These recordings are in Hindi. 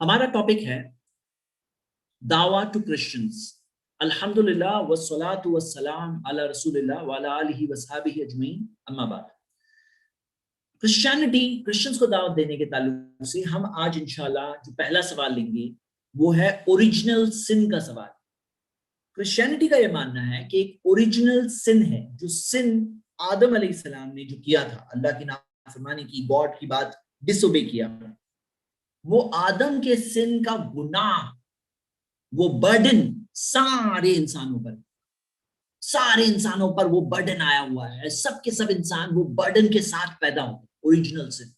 हमारा टॉपिक है दावा टू क्रिश्चियंस। अल्हम्दुलिल्लाह वस्सलातु वस्सलाम अला रसूलिल्लाह व अला आलिहि वसहबिहि अजमईन, अम्मा बाद। क्रिश्चियंस को दावत देने के ताल्लुक से हम आज इंशाल्लाह जो पहला सवाल लेंगे वो है ओरिजिनल सिन का सवाल। क्रिश्चियनिटी का यह मानना है कि एक ओरिजिनल सिन है, जो सिन आदम अलैहिस्सलाम ने जो किया था, अल्लाह की नाफरमानी की, गॉड की बात डिसोबे किया, वो आदम के सिन का गुनाह, वो बर्डन सारे इंसानों पर वो बर्डन आया हुआ है। सब के सब इंसान वो बर्डन के साथ पैदा होते, ओरिजिनल सिन।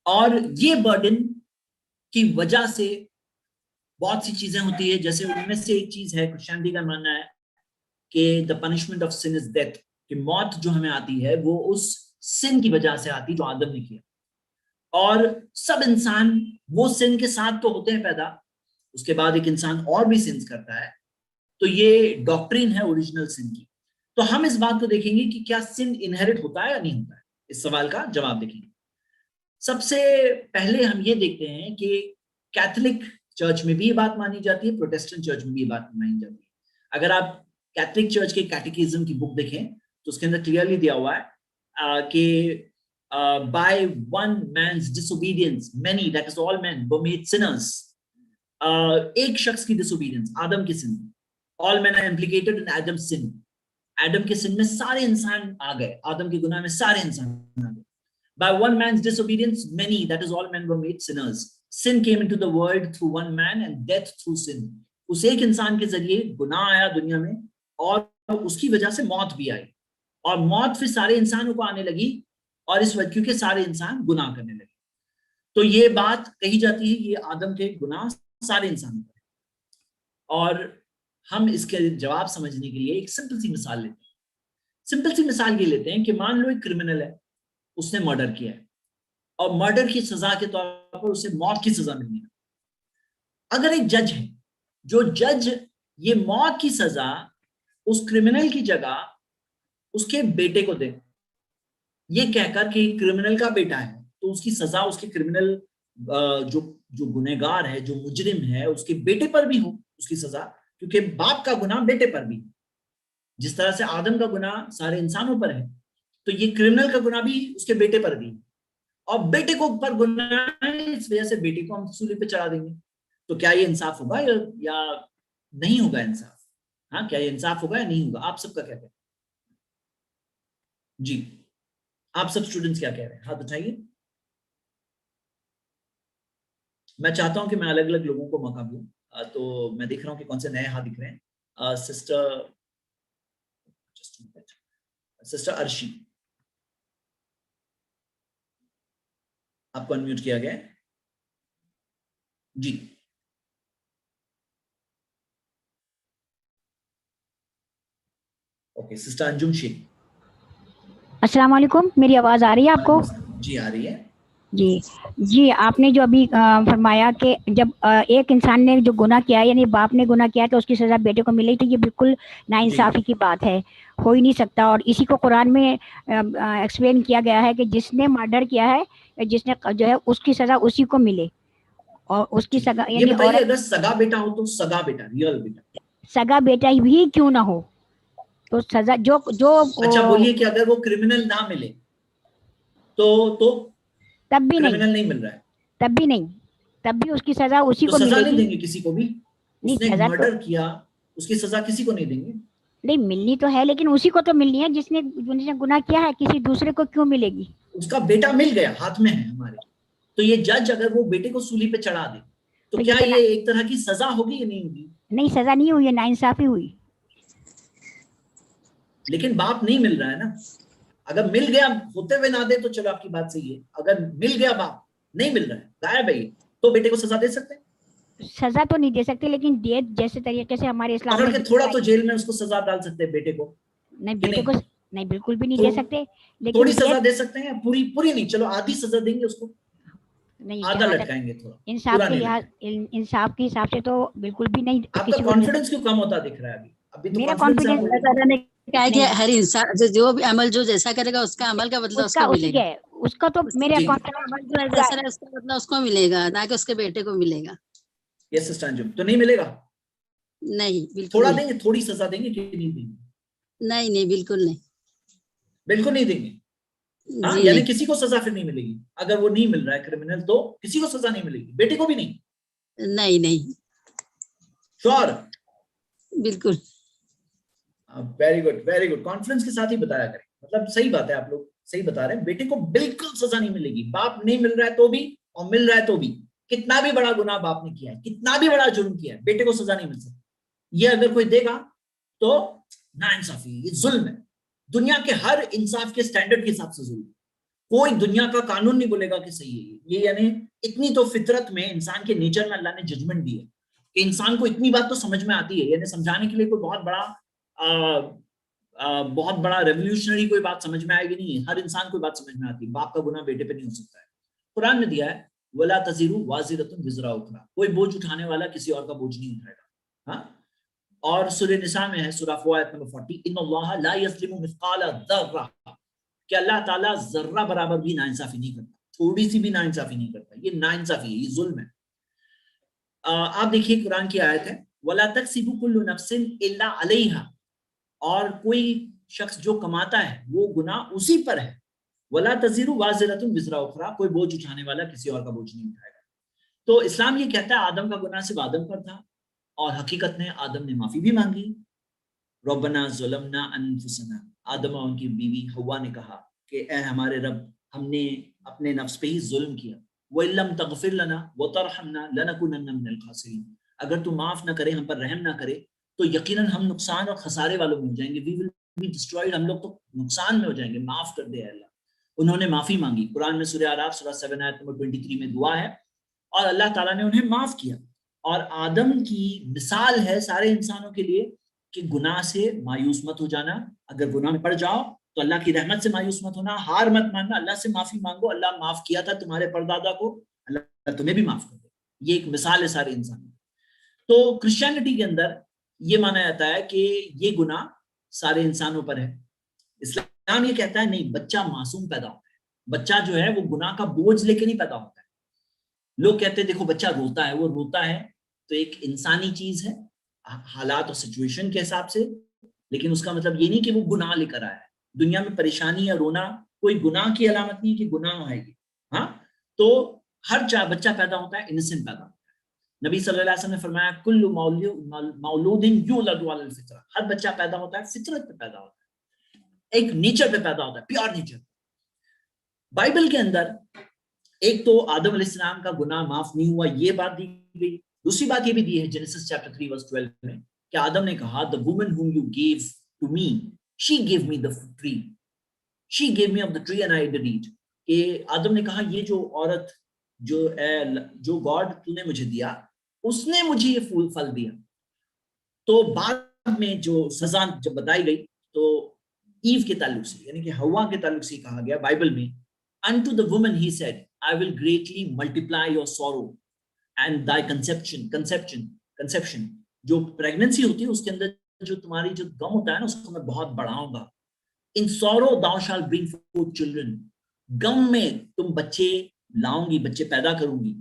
और ये बर्डन की वजह से बहुत सी चीजें होती है, जैसे उनमें से एक चीज है, क्रिश्चियनिटी का मानना है कि the punishment of sin is death, कि मौत जो हमें आती है वो उस सिन की वजह से आती जो आदम ने किया। और सब इंसान वो सिन के साथ तो होते हैं पैदा, उसके बाद एक इंसान और भी सिंस करता है। तो ये डॉक्ट्रिन है ओरिजिनल सिन की। तो हम इस बात को देखेंगे कि क्या सिन इनहेरिट होता है या नहीं होता है। इस सवाल का जवाब देखेंगे। सबसे पहले हम ये देखते हैं कि कैथोलिक चर्च में भी ये बात मानी जाती है, प्रोटेस्टेंट चर्च में भी ये बात मानी जाती है। अगर आप कैथोलिक चर्च के कैटेकिज्म की बुक देखें तो उसके अंदर क्लियरली दिया हुआ है कि by one man's disobedience many, that is all men, were made sinners. एक शख्स की disobedience, आदम के sin, all men are implicated in Adam's sin. आदम के sin में सारे इंसान आ गए, आदम के गुनाह में सारे इंसान आ गए। By one man's disobedience many, that is all men, were made sinners. Sin came into the world through one man and death through sin. उस एक इंसान के जरिए गुनाह आया दुनिया में और उसकी वजह से मौत भी आई, और मौत फिर सारे इंसानों को आने लगी, और इस वजह क्योंकि सारे इंसान गुनाह करने लगे। तो ये बात कही जाती है, ये आदम के गुनाह सारे इंसानों पर। और हम इसके जवाब समझने के लिए एक सिंपल सी मिसाल लेते हैं। सिंपल सी मिसाल ये लेते हैं कि मान लो एक क्रिमिनल है, उसने मर्डर किया है और मर्डर की सजा के तौर पर उसे मौत की सजा मिलनी है। अगर एक जज है, जो जज ये मौत की सजा उस क्रिमिनल की जगह उसके बेटे को दे, ये कहकर कि क्रिमिनल का बेटा है तो उसकी सजा उसके क्रिमिनल जो गुनहगार है, जो मुजरिम है, उसके बेटे पर भी हो उसकी सजा, क्योंकि बाप का गुनाह बेटे पर भी, जिस तरह से आदम का गुनाह सारे इंसानों पर है, तो ये क्रिमिनल का गुनाह भी उसके बेटे पर भी, और बेटे को ऊपर गुनाह है, इस वजह से बेटे को हम सूली पे चढ़ा देंगे। तो क्या ये इंसाफ होगा या नहीं होगा इंसाफ? हाँ, क्या ये इंसाफ होगा या नहीं होगा? आप सबका क्या कहते हैं? जी, आप सब स्टूडेंट्स क्या कह रहे हैं? हाथ उठाइए। मैं चाहता हूं कि मैं अलग अलग लोगों को मौका दूं, तो मैं देख रहा हूं कि कौन से नए हाथ दिख रहे हैं। सिस्टर अर्शी, आपको अनम्यूट किया गया है जी। Okay, sister Anjum Shaikh. अस्सलाम वालेकुम, मेरी आवाज आ रही है आपको? जी आ रही है जी। आपने जो अभी फरमाया कि जब एक इंसान ने जो गुनाह किया है, यानी बाप ने गुनाह किया तो उसकी सजा बेटे को मिले, तो ये बिल्कुल नाइंसाफी की बात है, हो ही नहीं सकता। और इसी को कुरान में एक्सप्लेन किया गया है कि जिसने मर्डर किया है, जिसने जो है उसकी सजा उसी को मिले, और उसकी सगा, यानी और अगर सगा बेटा हो तो सगा बेटा, रियल बेटा, सगा बेटा भी क्यों ना हो तो सजा जो अच्छा बोलिए कि अगर वो क्रिमिनल ना मिले तो तब भी क्रिमिनल नहीं मिल रहा है, तब भी उसकी सजा उसी को सजा मिलेगी। नहीं देंगे किसी को भी, उसने मर्डर किया उसकी सजा किसी को नहीं देंगे। नहीं, मिलनी तो है, लेकिन उसी को तो मिलनी है जिसने गुनाह किया है, किसी दूसरे को क्यों मिलेगी? उसका बेटा मिल गया, हाथ में है हमारे, तो ये जज अगर वो बेटे को सूली पे चढ़ा दे तो क्या ये एक तरह की सजा होगी या नहीं होगी? नहीं, सजा नहीं हुई है, नाइंसाफी हुई। लेकिन बाप नहीं मिल रहा है ना। अगर मिल गया होते हुए ना दे तो चलो आपकी बात सही है, अगर मिल गया बाप नहीं मिल रहा है, गायब है, तो बेटे को सजा दे सकते हैं? सजा तो नहीं दे सकते, लेकिन डेथ जैसे तरीके से हमारे इस्लाम में थोड़ा तो जेल में उसको सजा डाल सकते हैं बेटे को। नहीं, बेटे को नहीं, बिल्कुल भी नहीं दे सकते, लेकिन थोड़ी सजा दे सकते हैं, पूरी नहीं, चलो आधी सजा देंगे उसको, नहीं आधा लटकाएंगे थोड़ा। इंसाफ के हिसाब से तो बिल्कुल भी नहीं। आपका कॉन्फिडेंस क्यों कम होता दिख रहा है अभी तो मेरा कॉन्फिडेंस क्या है कि हर इंसान जो भी अमल जो जैसा करेगा उसका अमल का बदला उसको मिलेगा। उसका तो मेरे जी। अकाउंट जो एग्रेसर है उसका बदला उसको मिलेगा, ना कि उसके बेटे को मिलेगा। यस सिस्टर अंजुम, तो नहीं मिलेगा? नहीं, बिल्कुल थोड़ा नहीं। देंगे, थोड़ी सजा देंगे कि नहीं देंगे? नहीं नहीं, बिल्कुल नहीं। बिल्कुल नहीं देंगे। हाँ, जी यानी नहीं। किसी को सजा फिर नहीं मिलेगी अगर वो नहीं मिल रहा है क्रिमिनल, तो किसी को सजा नहीं मिलेगी, बेटे को भी नहीं? नहीं नहीं, श्योर? बिल्कुल। Very good, very good, confidence के साथ ही बताया करें, मतलब सही बात है, आप लोग सही बता रहे हैं, बेटे को बिल्कुल सजा नहीं मिलेगी। बाप नहीं मिल रहा है तो भी और मिल रहा है तो भी, कितना भी बड़ा गुनाह बाप ने किया है, कितना भी बड़ा जुर्म किया है, बेटे को सजा नहीं मिल सकती। ये अगर कोई देगा तो नाइंसाफी, ये जुल्म है। दुनिया के हर इंसाफ के स्टैंडर्ड के हिसाब से जुल्म। कोई दुनिया का कानून नहीं बोलेगा कि सही है ये, यानी इतनी तो फितरत में, इंसान के नेचर में अल्लाह ने जजमेंट दी है कि इंसान को इतनी बात तो समझ में आती है, यानी समझाने के लिए कोई बहुत बड़ा रेवोल्यूशनरी कोई बात समझ में आएगी नहीं, हर इंसान को बात समझ में आती है, बाप का गुनाह बेटे पे नहीं हो सकता है। कुरान ने दिया है वला तज़िरु वाज़िरतुन विज़रा उखरा, कोई बोझ उठाने वाला किसी और का बोझ नहीं उठाएगा। हाँ, और सूरह निसा में है, सूरह 4 आयत नंबर 40, इन्नल्लाह ला यज़लिमु मिस्काला ज़र्रा, कि अल्लाह ताला जर्रा बराबर भी नाइंसाफी नहीं करता, थोड़ी सी भी नाइंसाफी नहीं करता। ये नाइंसाफी है, ये जुल्म है। आप देखिए कुरान की आयत है, वला तक्सिबु कुल्लु नफ्सिन इल्ला अलैहा, और कोई शख्स जो कमाता है वो गुनाह उसी पर है। वला तज़िरु वाज़िरतुन विज़रा उखरा, कोई बोझ उठाने वाला किसी और का बोझ नहीं उठाएगा। तो इस्लाम ये कहता है आदम का गुनाह सिर्फ आदम पर था, और हकीकत में आदम ने माफी भी मांगी। रब्बना ज़लमना अनफुसना, आदम और उनकी बीवी हव्वा ने कहा कि ए हमारे रब, हमने अपने नफ्स पे ही जुल्म किया, वइल्लम तगफिर लना व तरहमना लनकुनन्ना मिनल खासिरीन, अगर तू माफ ना करे, हम पर रहम ना करे, तो यकीनन हम नुकसान और खसारे वालों में हो जाएंगे, वी विल बी डिस्ट्रॉयड, हम लोग तो नुकसान में हो जाएंगे, माफ कर दे अल्लाह। उन्होंने माफी मांगी। कुरान में सूरह आराफ सूरह 7 आयत नंबर 23 में दुआ है, और अल्लाह ताला ने उन्हें माफ किया। और आदम की मिसाल है सारे इंसानों के लिए कि गुनाह से मायूस मत हो जाना, अगर गुनाह में पड़ जाओ तो अल्लाह की रहमत से मायूस मत होना, हार मत मानना, अल्लाह से माफी मांगो, अल्लाह माफ किया था तुम्हारे परदादा को, अल्लाह तुम्हें भी माफ कर दे। ये एक मिसाल है सारे इंसानों। तो क्रिश्चियनिटी के अंदर ये माना जाता है कि ये गुनाह सारे इंसानों पर है। इस्लाम ये कहता है नहीं, बच्चा मासूम पैदा होता है, बच्चा जो है वो गुनाह का बोझ लेके नहीं पैदा होता है। लोग कहते हैं देखो बच्चा रोता है, वो रोता है तो एक इंसानी चीज है, हालात और सिचुएशन के हिसाब से, लेकिन उसका मतलब ये नहीं कि वो गुनाह लेकर आया है। दुनिया में परेशानी या रोना कोई गुनाह की अलामत नहीं कि गुनाह है ये। हाँ, तो हर बच्चा पैदा होता है इनोसेंट पैदा होता है। नबी सल्लल्लाहु अलैहि वसल्लम ने फरमाया कुल्लु मौलूदिन यूलदु अलल फितरा, हर बच्चा पैदा होता है फितरत पे पैदा होता है, एक नेचर पे पैदा होता है, प्योर नेचर। बाइबल के अंदर एक तो आदम अलैहिस्सलाम का गुनाह माफ नहीं हुआ, ये बात दी गई। दूसरी बात ये भी दी है जेनेसिस चैप्टर 3 वर्स 12 में कि आदम ने कहा the woman whom you gave to me, she gave me the tree, she gave me of the tree and I did eat। कि आदम ने कहा ये जो औरत जो गॉड तूने मुझे दिया, उसने मुझे ये फल दिया। तो बाद में जो सजा जब बताई गई तो ईव के ताल्लुक से, यानी कि हवा के ताल्लुक से कहा गया बाइबल में, unto the woman he said I will greatly multiply your sorrow and thy conception, जो प्रेगनेंसी होती है उसके अंदर जो तुम्हारी जो गम होता है ना, उसको मैं बहुत बढ़ाऊंगा। in sorrow thou shall bring forth children, गम में तुम बच्चे लाऊंगी, बच्चे पैदा करूंगी।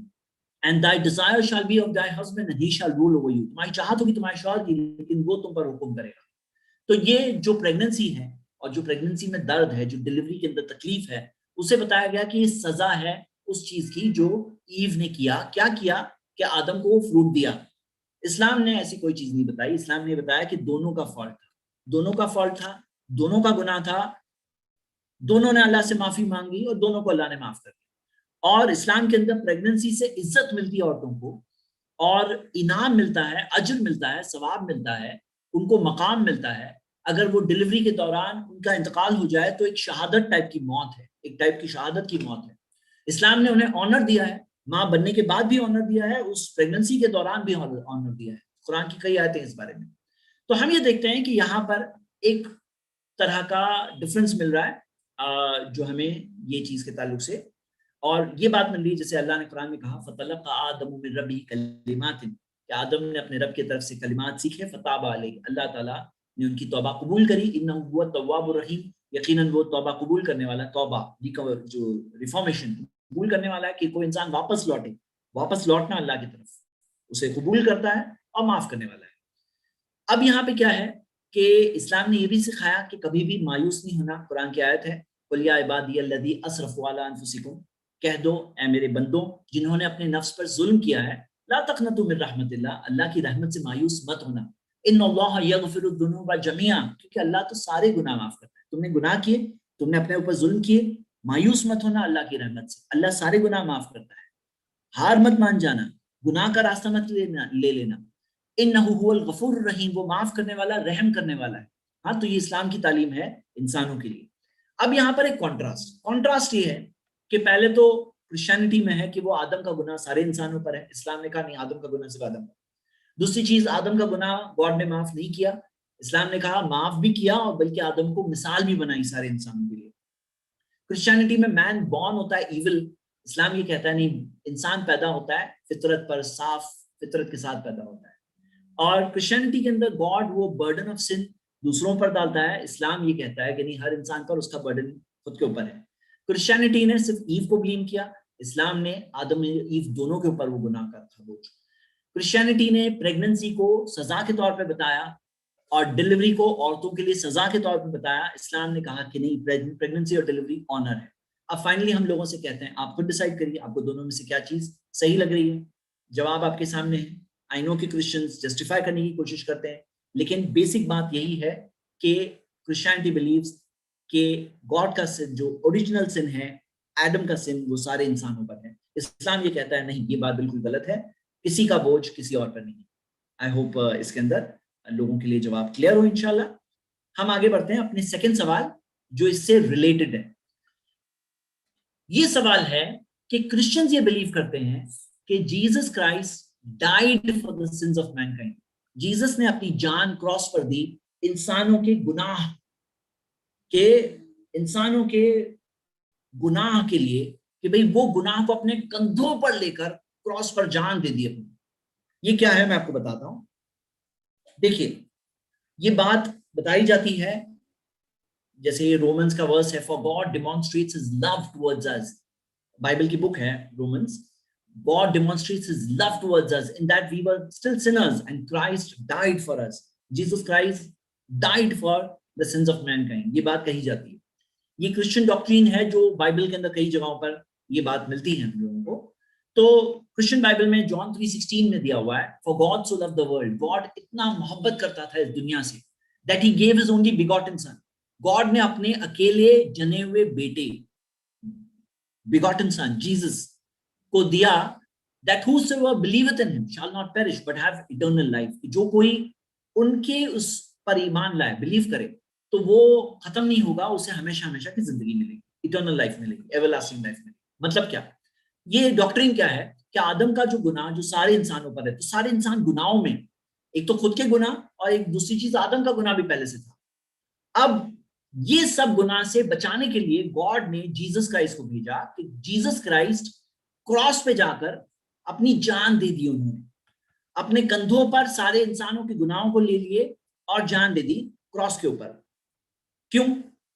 and thy desire shall be of thy husband and he shall rule over you, तुम्हारी चाहत होगी तुम्हारे शौहर की, लेकिन वो तुम पर हुक्म करेगा। तो ये जो प्रेगनेंसी है और जो प्रेगनेंसी में दर्द है, जो डिलीवरी के अंदर तकलीफ है, उसे बताया गया कि ये सजा है उस चीज की जो ईव ने किया। क्या किया कि आदम को वो फ्रूट दिया। इस्लाम ने ऐसी कोई चीज नहीं बताई, इस्लाम ने बताया कि दोनों का फॉल्ट था, दोनों का फॉल्ट था, दोनों का गुनाह था, दोनों ने अल्लाह से माफी मांगी और दोनों को अल्लाह ने माफ कर दिया। और इस्लाम के अंदर प्रेगनेंसी से इज्जत मिलती है औरतों को, और इनाम मिलता है, अजर मिलता है, सवाब मिलता है, उनको मकाम मिलता है। अगर वो डिलीवरी के दौरान उनका इंतकाल हो जाए तो एक शहादत टाइप की मौत है, एक टाइप की शहादत की मौत है। इस्लाम ने उन्हें ऑनर दिया है, माँ बनने के बाद भी ऑनर दिया है, उस प्रेगनेंसी के दौरान भी ऑनर दिया है। कुरान की कई आयतें इस बारे में। तो हम ये देखते हैं कि यहाँ पर एक तरह का डिफरेंस मिल रहा है जो हमें ये चीज के ताल्लुक से, और ये बात मिल रही है जैसे अल्लाह ने कुरान में कहा फतलक़ा आदम मिन रब्बिही कलिमातिन, कि आदम ने अपने रब की तरफ से कलिमात सीखे, फताबा अलैहि, अल्लाह ताला ने उनकी तौबा कबूल करी, इन्नहु हुवा तव्वाबुर रहीम, यकीनन वो तौबा कबूल करने वाला, तौबा जो रिफॉर्मेशन कबूल करने वाला है कि कोई इंसान वापस लौटे, वापस लौटना अल्लाह की तरफ, उसे कबूल करता है और माफ करने वाला है। अब यहाँ पे क्या है कि इस्लाम ने ये भी सिखाया कि कभी भी मायूस नहीं होना। कुरान की आयत है, कुल या इबादी अल्लज़ी अस्रफ़ू अला अनफुसिकुम, कह दो ए मेरे बंदों जिन्होंने अपने नफ्स पर जुल्म किया है, ला तक़नतू मिन रहमतिल्लाह, अल्लाह की रहमत से मायूस मत होना। इन्नल्लाह यग़फ़िरुद्दुनूबा जमीआ, क्योंकि अल्लाह तो सारे गुनाह माफ करता है। तुमने गुनाह किए, तुमने अपने ऊपर जुल्म किए, मायूस मत होना अल्लाह की रहमत से, अल्लाह सारे गुनाह माफ करता है। हार मत मान जाना, गुनाह का रास्ता मत ले लेना। इन्नहु हुवल गफूरुर रहीम, वो माफ करने वाला, रहम करने वाला है। हाँ, तो ये इस्लाम की तालीम है इंसानों के लिए। अब यहाँ पर एक कॉन्ट्रास्ट ये है कि पहले तो क्रिश्चियनिटी में है कि वो आदम का गुनाह सारे इंसानों पर है, इस्लाम ने कहा नहीं, आदम का गुनाह सिर्फ आदम पर। दूसरी चीज, आदम का गुनाह गॉड ने माफ नहीं किया, इस्लाम ने कहा माफ भी किया और बल्कि आदम को मिसाल भी बनाई सारे इंसानों के लिए। क्रिश्चियनिटी में मैन बॉर्न होता है इविल, इस्लाम ये कहता है नहीं, इंसान पैदा होता है फितरत पर, साफ फितरत के साथ पैदा होता है। और क्रिश्चियनिटी के अंदर गॉड वो बर्डन ऑफ सिन दूसरों पर डालता है, इस्लाम ये कहता है कि नहीं, हर इंसान पर उसका बर्डन खुद के ऊपर है। क्रिश्चियनिटी ने सिर्फ ईव को ब्लेम किया, इस्लाम ने आदम ईव दोनों के ऊपर वो गुनाह का था बोझ। क्रिश्चियनिटी ने प्रेगनेंसी को सजा के तौर पर बताया और डिलीवरी को औरतों के लिए सजा के तौर पर बताया, इस्लाम ने कहा कि नहीं, प्रेगनेंसी और डिलीवरी ऑनर है। अब फाइनली हम लोगों से कहते हैं आप खुद डिसाइड करिए आपको दोनों में से क्या चीज सही लग रही है। जवाब आपके सामने है। आई नो कि क्रिश्चियंस जस्टिफाई करने की कोशिश करते हैं, लेकिन बेसिक बात यही है कि क्रिश्चियनिटी बिलीव्स कि गॉड का सिन, जो ओरिजिनल सिन है, एडम का सिन, वो सारे इंसानों पर है। इस्लाम ये कहता है नहीं, ये बात बिल्कुल गलत है, किसी का बोझ किसी और पर नहीं। आई होप इसके अंदर लोगों के लिए जवाब क्लियर हो। इंशाल्लाह हम आगे बढ़ते हैं अपने सेकंड सवाल जो इससे रिलेटेड है। ये सवाल है कि क्रिश्चियंस ये बिलीव करते हैं कि Jesus Christ died for the sins of Mankind, Jesus ने अपनी जान क्रॉस पर दी इंसानों के गुनाह के लिए, कि भाई वो गुनाह को अपने कंधों पर लेकर क्रॉस पर जान दे दी अपनी। ये क्या है मैं आपको बताता हूं। देखिए, ये बात बताई जाती है, जैसे ये रोमन्स का वर्स है, for God demonstrates his love towards us, Bible की बुक है Romans. God demonstrates his love towards us in that we were still sinners and Christ died for us. Jesus Christ died for the sins of mankind. ये बात कही जाती है। ये क्रिश्चियन डॉक्ट्रिन है जो बाइबल के अंदर कई जगहों पर ये बात मिलती है हम लोगों को। तो क्रिश्चियन बाइबल में जॉन 3:16 में दिया हुआ है, for God so loved the world, God इतना मोहब्बत करता था इस दुनिया से, that he gave his only begotten son, God ने अपने अकेले जने हुए बेटे, begotten son जीसस को दिया, that whosoever believeth in him shall not perish but have eternal life, जो कोई उनके उस पर ईमान लाए, बिलीव करे, तो वो खत्म नहीं होगा, उसे हमेशा हमेशा की जिंदगी मिलेगी, इटर्नल लाइफ मिलेगी, एवरलास्टिंग लाइफ मिलेगी। मतलब क्या, ये डॉक्ट्रिन क्या है कि आदम का जो गुनाह जो सारे इंसानों पर है, तो सारे इंसान गुनाहों में, एक तो खुद के गुनाह और एक दूसरी चीज आदम का गुनाह भी पहले से था। अब ये सब गुनाह से बचाने के लिए गॉड ने जीसस क्राइस्ट को भेजा, कि जीसस क्राइस्ट क्रॉस पे जाकर अपनी जान दे दी, उन्होंने अपने कंधों पर सारे इंसानों के गुनाहों को ले लिए और जान दे दी क्रॉस के ऊपर। क्यों,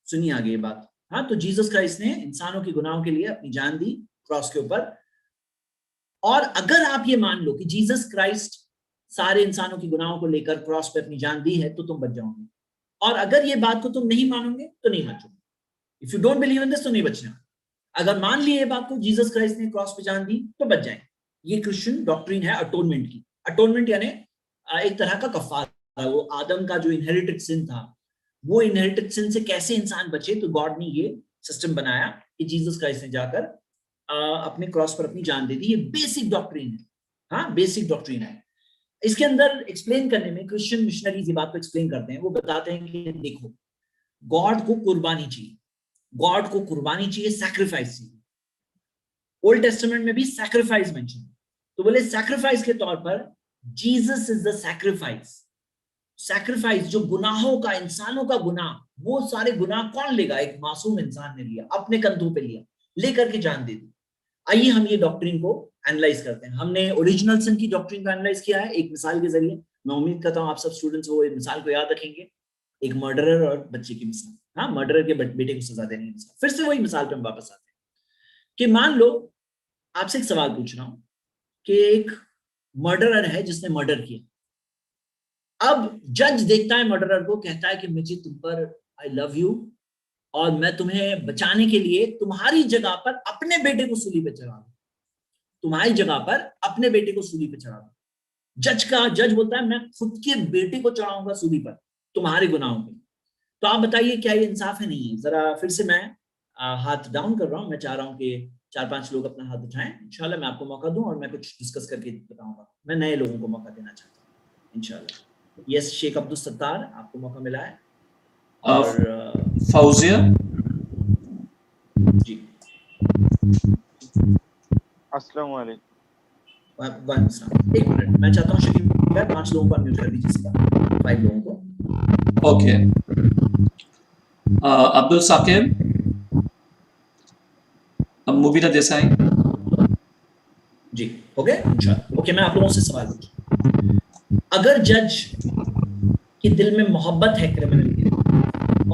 सुनिए आगे ये बात। हाँ, तो जीसस क्राइस्ट ने इंसानों के गुनाहों के लिए अपनी जान दी क्रॉस के ऊपर। और अगर आप ये मान लो कि जीसस क्राइस्ट सारे इंसानों के गुनाहों को लेकर क्रॉस पे अपनी जान दी है, तो तुम बच जाओगे। और अगर ये बात को तुम नहीं मानोगे तो नहीं बचोगे। If you don't believe in this तो नहीं बचना। अगर मान लिए ये बात को, जीसस क्राइस्ट ने क्रॉस पे जान दी, तो बच जाएंगे। ये क्रिश्चियन डॉक्ट्रिन है अटोनमेंट की। अटोनमेंट यानी एक तरह का कफारा, वो आदम का जो इनहेरिटेड सिन था, वो इनहेरिटेड सिन से कैसे इंसान बचे, तो गॉड ने ये सिस्टम बनाया कि जीसस क्राइस्ट ने जाकर अपने क्रॉस पर अपनी जान दे दी। ये बेसिक डॉक्ट्रिन है। हाँ, बेसिक डॉक्ट्रिन है। इसके अंदर एक्सप्लेन करने में क्रिश्चियन मिशनरीज ये बात को एक्सप्लेन करते हैं। वो बताते हैं कि देखो, गॉड को कुर्बानी चाहिए, गॉड को कुर्बानी चाहिए, सैक्रिफाइस चाहिए। ओल्ड टेस्टामेंट में भी सैक्रिफाइस मेंशन है, तो बोले सैक्रिफाइस के तौर पर Jesus is the sacrifice. Sacrifice जो गुनाहों का, इंसानों का गुनाह, वो सारे गुनाह कौन लेगा, एक मासूम इंसान ने लिया, अपने कंधों पे लिया, लेकर के जान दे दी। आइए हम ये डॉक्ट्रिन को एनालाइज करते हैं। हमने ओरिजिनल सिन की डॉक्ट्रिन को एनालाइज किया है एक मिसाल के जरिए। मैं उम्मीद करता हूं आप सब स्टूडेंट्स वो मिसाल को याद रखेंगे, एक मर्डरर और बच्चे की मिसाल। हाँ, मर्डरर के बेटे को सजा देने की। फिर से वही मिसाल पे हम वापस आते हैं कि मान लो आपसे एक सवाल पूछ रहा हूं कि एक मर्डरर है जिसने मर्डर किया। अब जज देखता है मर्डरर को, कहता है कि मुझे तुम पर आई लव यू और मैं तुम्हें बचाने के लिए तुम्हारी जगह पर अपने बेटे को सूली पे चढ़ा दूं, तुम्हारी जगह पर अपने बेटे को सूली पे चढ़ा दूं। जज बोलता है मैं खुद के बेटे को चढ़ाऊंगा सूली पर तुम्हारे गुनाहों पे। तो आप बताइए क्या ये इंसाफ है? नहीं है। जरा फिर से मैं हाथ डाउन कर रहा हूं। मैं चाह रहा हूं कि 4-5 लोग अपना हाथ उठाएं। इंशाल्लाह मैं आपको मौका दूं और मैं कुछ डिस्कस करके बताऊंगा। मैं नए लोगों को मौका देना चाहता हूं इंशाल्लाह। यस, शेख अब्दुल सत्तार, आपको मौका मिला है। और फौजिया जी, अस्सलाम वालेकुम। वालेकुम सलाम। एक मिनट, मैं चाहता हूँ शकील भाई 5 लोगों को अनम्यूट कर दीजिए इसका, 5 लोगों को। ओके, अब्दुल साकिब, मुबीना देसाई। जी, हो गए इंशाल्लाह। ओके, मैं आप लोगों से सवाल पूछूं। अगर जज के दिल में मोहब्बत है क्रिमिनल के लिए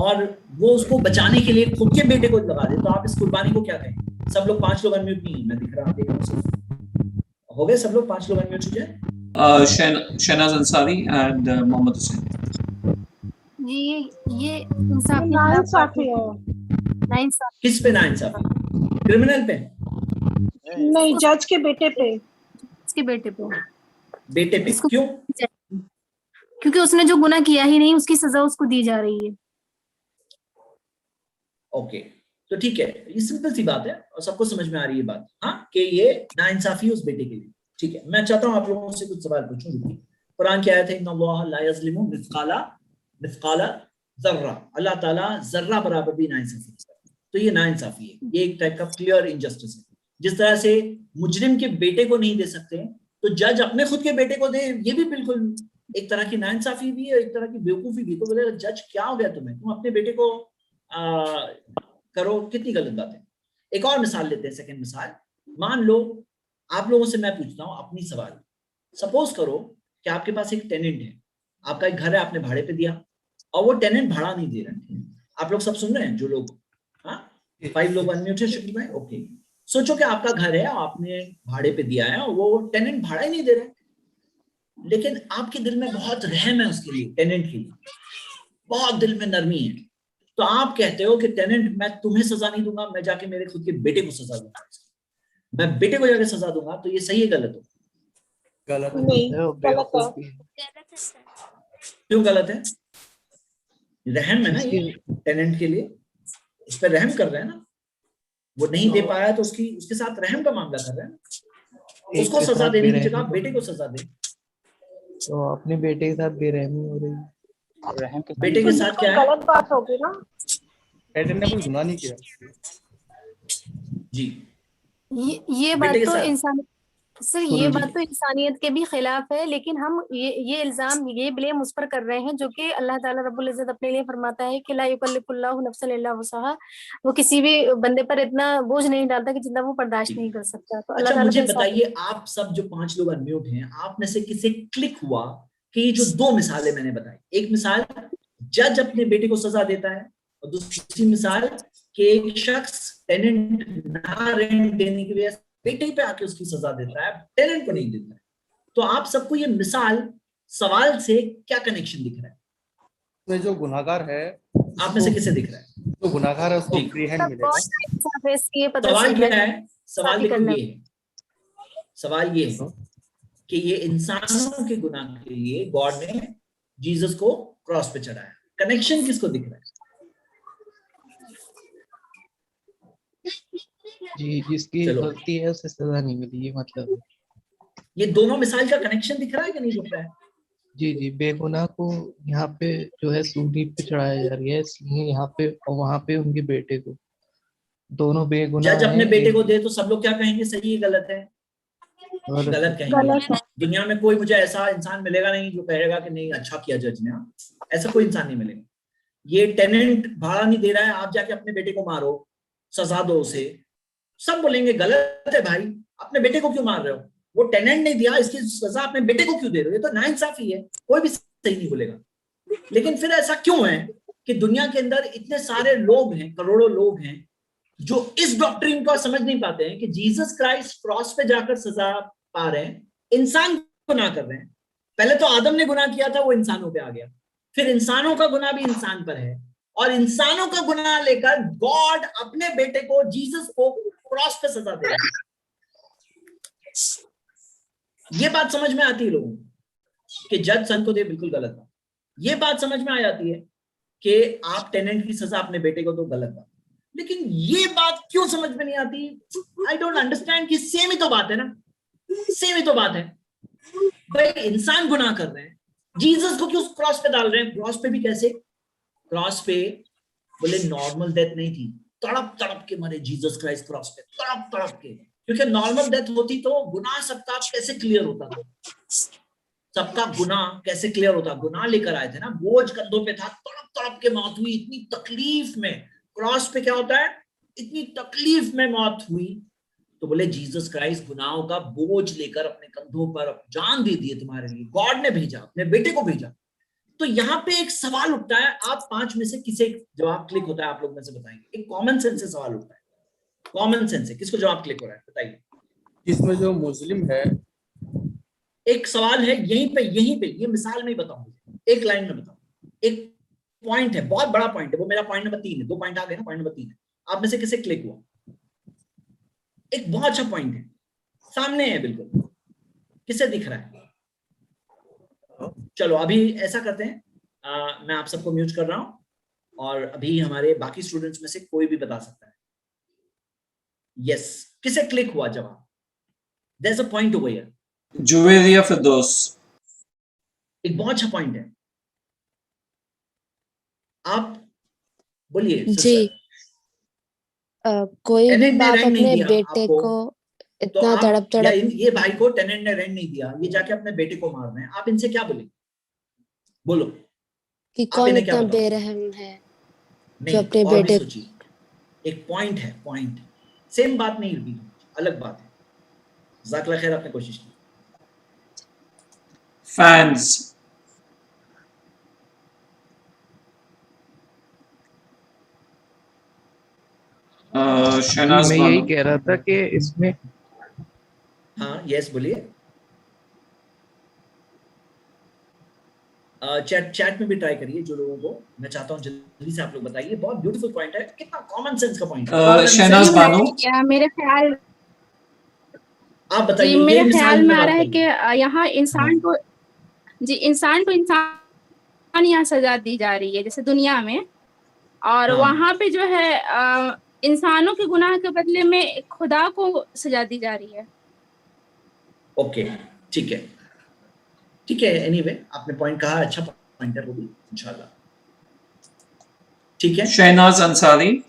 और वो उसको बचाने के लिए खुद के बेटे को लगा दे, तो आप इस कुर्बानी को क्या कहेंगे? सब लोग 5 लोग अनम्यूट नहीं, मैं देख रहा हूं। हो गए सब लोग? 5 लोग अनम्यूट हो जाए। शहनाज अंसारी एंड मोहम्मद हुसैन। जी ये इंसाफ की नाइंसाफी है। नाइंसाफी किस पे नाइंसाफी? क्रिमिनल पे? नहीं, जज के बेटे पे। उसके बेटे पे, बेटे पे उसको क्यों? क्योंकि उसने जो गुनाह किया ही नहीं उसकी सजा उसको दी जा रही है। ओके, तो ठीक है, ये सिंपल सी बात है और सबको समझ में आ रही है बात, हाँ, कि ये नाइंसाफी है उस बेटे के लिए। ठीक है, मैं चाहता हूं आप लोगों से कुछ सवाल पूछूं। रुकिए, कुरान की आयत है इन्नल्लाह ला यज़लिमु मिस्काला ज़र्रा, अल्लाह ताला जर्रा बराबर भी नाइंसाफी करता है। तो ये नाइंसाफी है, ये एक टाइप का क्लियर इनजस्टिस है। जिस तरह से मुजरिम के बेटे को नहीं दे सकते तो जज अपने खुद के बेटे को दे, ये भी बिल्कुल एक तरह की नाइंसाफी भी है, एक तरह की बेवकूफी भी। तो बोले जज क्या हो गया तुम्हें, तुम अपने बेटे को करो, कितनी गलत बात है। एक और मिसाल लेते हैं, सेकंड मिसाल। मान लो आप लोगों से मैं पूछता हूं अपनी सवाल। सपोज करो कि आपके पास एक टेनेंट है, आपका एक घर है, आपने भाड़े पे दिया और वो टेनेंट भाड़ा नहीं दे रहा है। आप लोग सब सुन रहे हैं जो लोग? हाँ, 5 लोग अनम्यूट है शकील भाई। ओके, सोचो कि आपका घर है, आपने भाड़े पे दिया है और वो टेनेंट भाड़ा ही नहीं दे रहा है, लेकिन आपके दिल में बहुत रहम है उसके लिए, टेनेंट के लिए बहुत दिल में नरमी है। तो आप कहते हो कि टेनेंट मैं तुम्हें सजा नहीं दूंगा, मैं जाके मेरे खुद के बेटे को सजा दूंगा, मैं बेटे को जाके सजा दूंगा। तो ये सही है गलत हो? गलत नहीं, गलत है। क्यों गलत है? रहम है ना ये टेनेंट के लिए, उस पर रहम कर रहे हैं ना। वो नहीं दे पाया तो उसके साथ रहम का मामला कर रहे हैं। उसको सजा देने की जगह बेटे को सजा दे। तो अपने बेटे के साथ बेरहमी हो रही है। बेटे के साथ क्या है? गलत बात होगी ना। टेनेंट ने कोई गुनाह नहीं किया। जी, ये बात बेटे के तो साथ। इंसान सर, ये बात तो इंसानियत के भी खिलाफ है, लेकिन हम ये इल्जाम, ये ब्लेम उस पर कर रहे हैं जो कि अल्लाह ताला रब्बुल इज्जत अपने लिए फरमाता है कि ला युकल्लिफुल्लाहु नफ्सन इल्ला वुसअहा। वो किसी भी बंदे पर इतना बोझ नहीं डालता कि जितना वो बर्दाश्त नहीं कर सकता। तो अल्लाह अच्छा, ताला मुझे तो इंसाफ बताइए, आप सब जो 5 लोग अनम्यूट हैं, आप में से किसे क्लिक हुआ कि ये जो 2 मिसालें मैंने बताई, एक मिसाल जज अपने बेटे को सजा देता है और दूसरी मिसाल कि एक शख्स टेनेंट ना रेंट देने की वजह से बेटे पे आके उसकी सजा देता है, टेनेंट को नहीं देता है। तो आप सबको ये मिसाल सवाल से क्या कनेक्शन दिख रहा है? तो जो गुनाहगार है, आप में से किसे दिख रहा है? जो गुनाहगार है उसको जी। फ्री हैंड मिलेगा। बहुत इंसाफ है, इसलिए पता सवाल चल क्या रहा है है? सवाल शादी देखो करना। ये है, सवाल ये है कि ये इंसानों के गुनाह के लिए गॉड ने जीसस को क्रॉस पे चढ़ाया। कनेक्शन किसको दिख रहा है? जी, जिसकी चलो। गलती है उसे सजा नहीं मिली, ये मतलब है। ये दोनों मिसाल का कनेक्शन दिख रहा है कि नहीं दिख रहा है? जी जी, बेगुनाह को यहाँ पे जो है सूली पे चढ़ाया जा रही है, इसलिए यहाँ पे और वहाँ पे उनके बेटे को, दोनों बेगुनाह जज अपने हैं। बेटे को दे तो सब लोग क्या कहेंगे? सही है, गलत है? गलत कहेंगे। गलत है। दुनिया में कोई मुझे ऐसा इंसान मिलेगा नहीं जो कहेगा कि नहीं अच्छा किया जज ने, हाँ? ऐसा कोई इंसान नहीं मिलेगा। ये टेनेंट भाड़ा नहीं दे रहा है, आप जाके अपने बेटे को मारो, सजा दो उसे, सब बोलेंगे गलत है भाई, अपने बेटे को क्यों मार रहे हो? वो टेनेंट नहीं दिया, इसकी सजा अपने बेटे को क्यों दे रहे हो? ये तो नाइंसाफी है, कोई भी सही नहीं बोलेगा। लेकिन फिर ऐसा क्यों है कि दुनिया के अंदर इतने सारे लोग हैं, करोड़ों लोग हैं जो इस डॉक्ट्रिन को समझ नहीं पाते हैं कि जीसस क्राइस्ट क्रॉस पे जाकर सजा पा रहे हैं, इंसान गुनाह कर रहे हैं। पहले तो आदम ने गुनाह किया था, वो इंसानों पे आ गया, फिर इंसानों का गुनाह भी इंसान पर है, और इंसानों का गुनाह लेकर गॉड अपने बेटे को, जीसस को क्रॉस पे सजा दे रहा है। ये बात समझ में आती है लोगों को कि जज सन को दे, बिल्कुल गलत बात। ये बात समझ में आ जाती है कि आप टेनेंट की सजा अपने बेटे को तो गलत बात, लेकिन ये बात क्यों समझ में नहीं आती? आई डोंट अंडरस्टैंड कि सेम ही तो बात है ना, सेम ही तो बात है भाई। इंसान गुनाह कर रहे हैं, जीसस को क्यों क्रॉस पे डाल रहे हैं? क्रॉस पे भी कैसे? क्रॉस पे बोले नॉर्मल डेथ नहीं थी, तड़प तड़प के मरे जीसस क्राइस्ट क्रॉस पे, तड़प तड़प के, क्योंकि नॉर्मल डेथ होती तो गुनाह सबका कैसे क्लियर होता था? सबका गुनाह कैसे क्लियर होता? गुनाह लेकर आए थे ना, बोझ कंधों पे था, तड़प तड़प के मौत हुई, इतनी तकलीफ में। क्रॉस पे क्या होता है? इतनी तकलीफ में मौत हुई। तो बोले जीसस क्राइस्ट गुनाहों का बोझ लेकर अपने कंधों पर जान दे दिए तुम्हारे लिए, गॉड ने भेजा, अपने बेटे को भेजा। तो यहाँ पे एक सवाल उठता है, आप 5 में से किसे जवाब क्लिक होता है? आप लोग में से बताएंगे। एक कॉमन सेंस से सवाल उठता है, कॉमन सेंस से किसको जवाब क्लिक हो रहा है? बताइए। इसमें जो मुस्लिम है, एक सवाल है यहीं पे ये मिसाल में ही बताऊंगा, एक लाइन में बताऊं। एक पॉइंट है, बहुत बड़ा पॉइंट है, वो मेरा पॉइंट नंबर 3 है। 2 पॉइंट आ गए ना, पॉइंट नंबर 3 है। आप में से किसे क्लिक हुआ? एक बहुत अच्छा पॉइंट है, सामने है बिल्कुल, किसे दिख रहा है? चलो अभी ऐसा करते हैं, मैं आप सबको म्यूट कर रहा हूं और अभी हमारे बाकी स्टूडेंट्स में से कोई भी बता सकता है। यस, किसे क्लिक हुआ जवाब? There is a point over here. Juveria Firdaus. एक बहुत अच्छा पॉइंट है, आप बोलिए। जी, कोई भी बाप अपने बेटे को तो इतना आप तड़प या तड़प ये भाई को टेनेंट ने रेंट नहीं दिया, ये जाके अपने बेटे को मार रहे हैं, आप इनसे क्या बोलेंगे? बोलो कि आप कौन इन्हें क्या इतना बताओगे? बेरहम है जो नहीं, अपने और भी बेटे सोचिए। एक पॉइंट है, पॉइंट सेम बात नहीं रिपीट, अलग बात है। जज़ाकल्लाह खैर, आपने कोशिश की। फैंस। शहनाज मैं यही बानो। कह रहा था कि इसमें हाँ यस बोलिए। चैट में भी ट्राई करिए जो लोगों को, मैं चाहता हूँ जल्दी से आप लोग बताइए। बहुत ब्यूटीफुल पॉइंट है, कितना कॉमन सेंस का पॉइंट है। शहनाज बानो। मेरे ख्याल आप बताइए। जी, मेरे ये ख्याल मिसाल में आ बात रहा है करिए। कि यहाँ इंसान को जी इंसान यहाँ सजा दी जा रही है जैसे दुनिया में, और हाँ। वहाँ पे जो है इंसानों के गुनाह के बदले में खुदा को सजा दी जा रही है। ओके ठीक है, ठीक है। एनीवे आपने पॉइंट कहा, अच्छा पॉइंट है वो भी, इंशाल्लाह ठीक है। शहनाज अंसारी।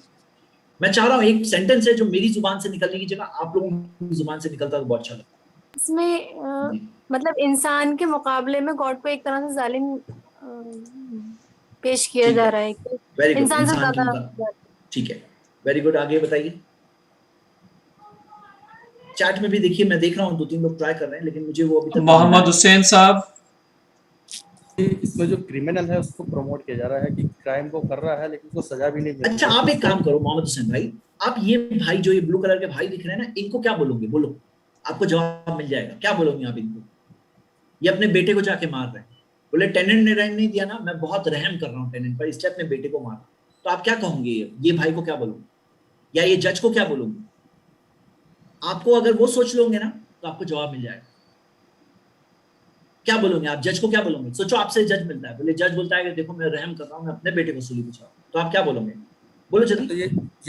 मैं चाह रहा हूँ एक सेंटेंस है जो मेरी जुबान से निकलने की जगह आप लोगों की जुबान से निकलता तो बहुत अच्छा लगता। इसमें मतलब इंसान के मुकाबले में गॉड को एक तरह से जालिम पेश किया जा रहा है कि वेरी गुड, इंसान से इंसान की ज्यादा। ठीक है, वेरी गुड। आगे बताइए। चैट में भी देखिए, मैं देख रहा हूँ 2-3 लोग ट्राई कर रहे हैं, लेकिन मुझे वो अभी तक मोहम्मद हुसैन साहब। इसमें जो क्रिमिनल है उसको प्रमोट किया जा रहा है कि क्राइम को कर रहा है लेकिन उसको सजा भी नहीं मिल रही। अच्छा आप एक काम करो मोहम्मद हुसैन भाई, आप ये भाई जो ये ब्लू कलर के भाई दिख रहे हैं ना, इनको क्या बोलोगे? बोलो, आपको जवाब मिल जाएगा। क्या बोलोगे आप इनको? ये अपने बेटे को जाके मार रहे हैं, बोले टेनेंट ने रेंट नहीं दिया ना, मैं बहुत रहम कर रहा हूँ टेनेंट पर, इसलिए अपने बेटे को मारा। तो आप क्या कहोगे? ये भाई को क्या बोलोगे, या ये जज को क्या बोलोगे? आपको अगर वो सोच लोगे ना तो आपको जवाब मिल जाएगा। क्या बोलोगे आप? जज को क्या बोलोगे? सोचो आपसे जज मिलता है, बोले जज बोलता है कि देखो मैं रहम कर रहा हूँ, मैं अपने बेटे को सूली पे चढ़ाऊं, तो आप क्या बोलोगे? बोलो जल्दी। तो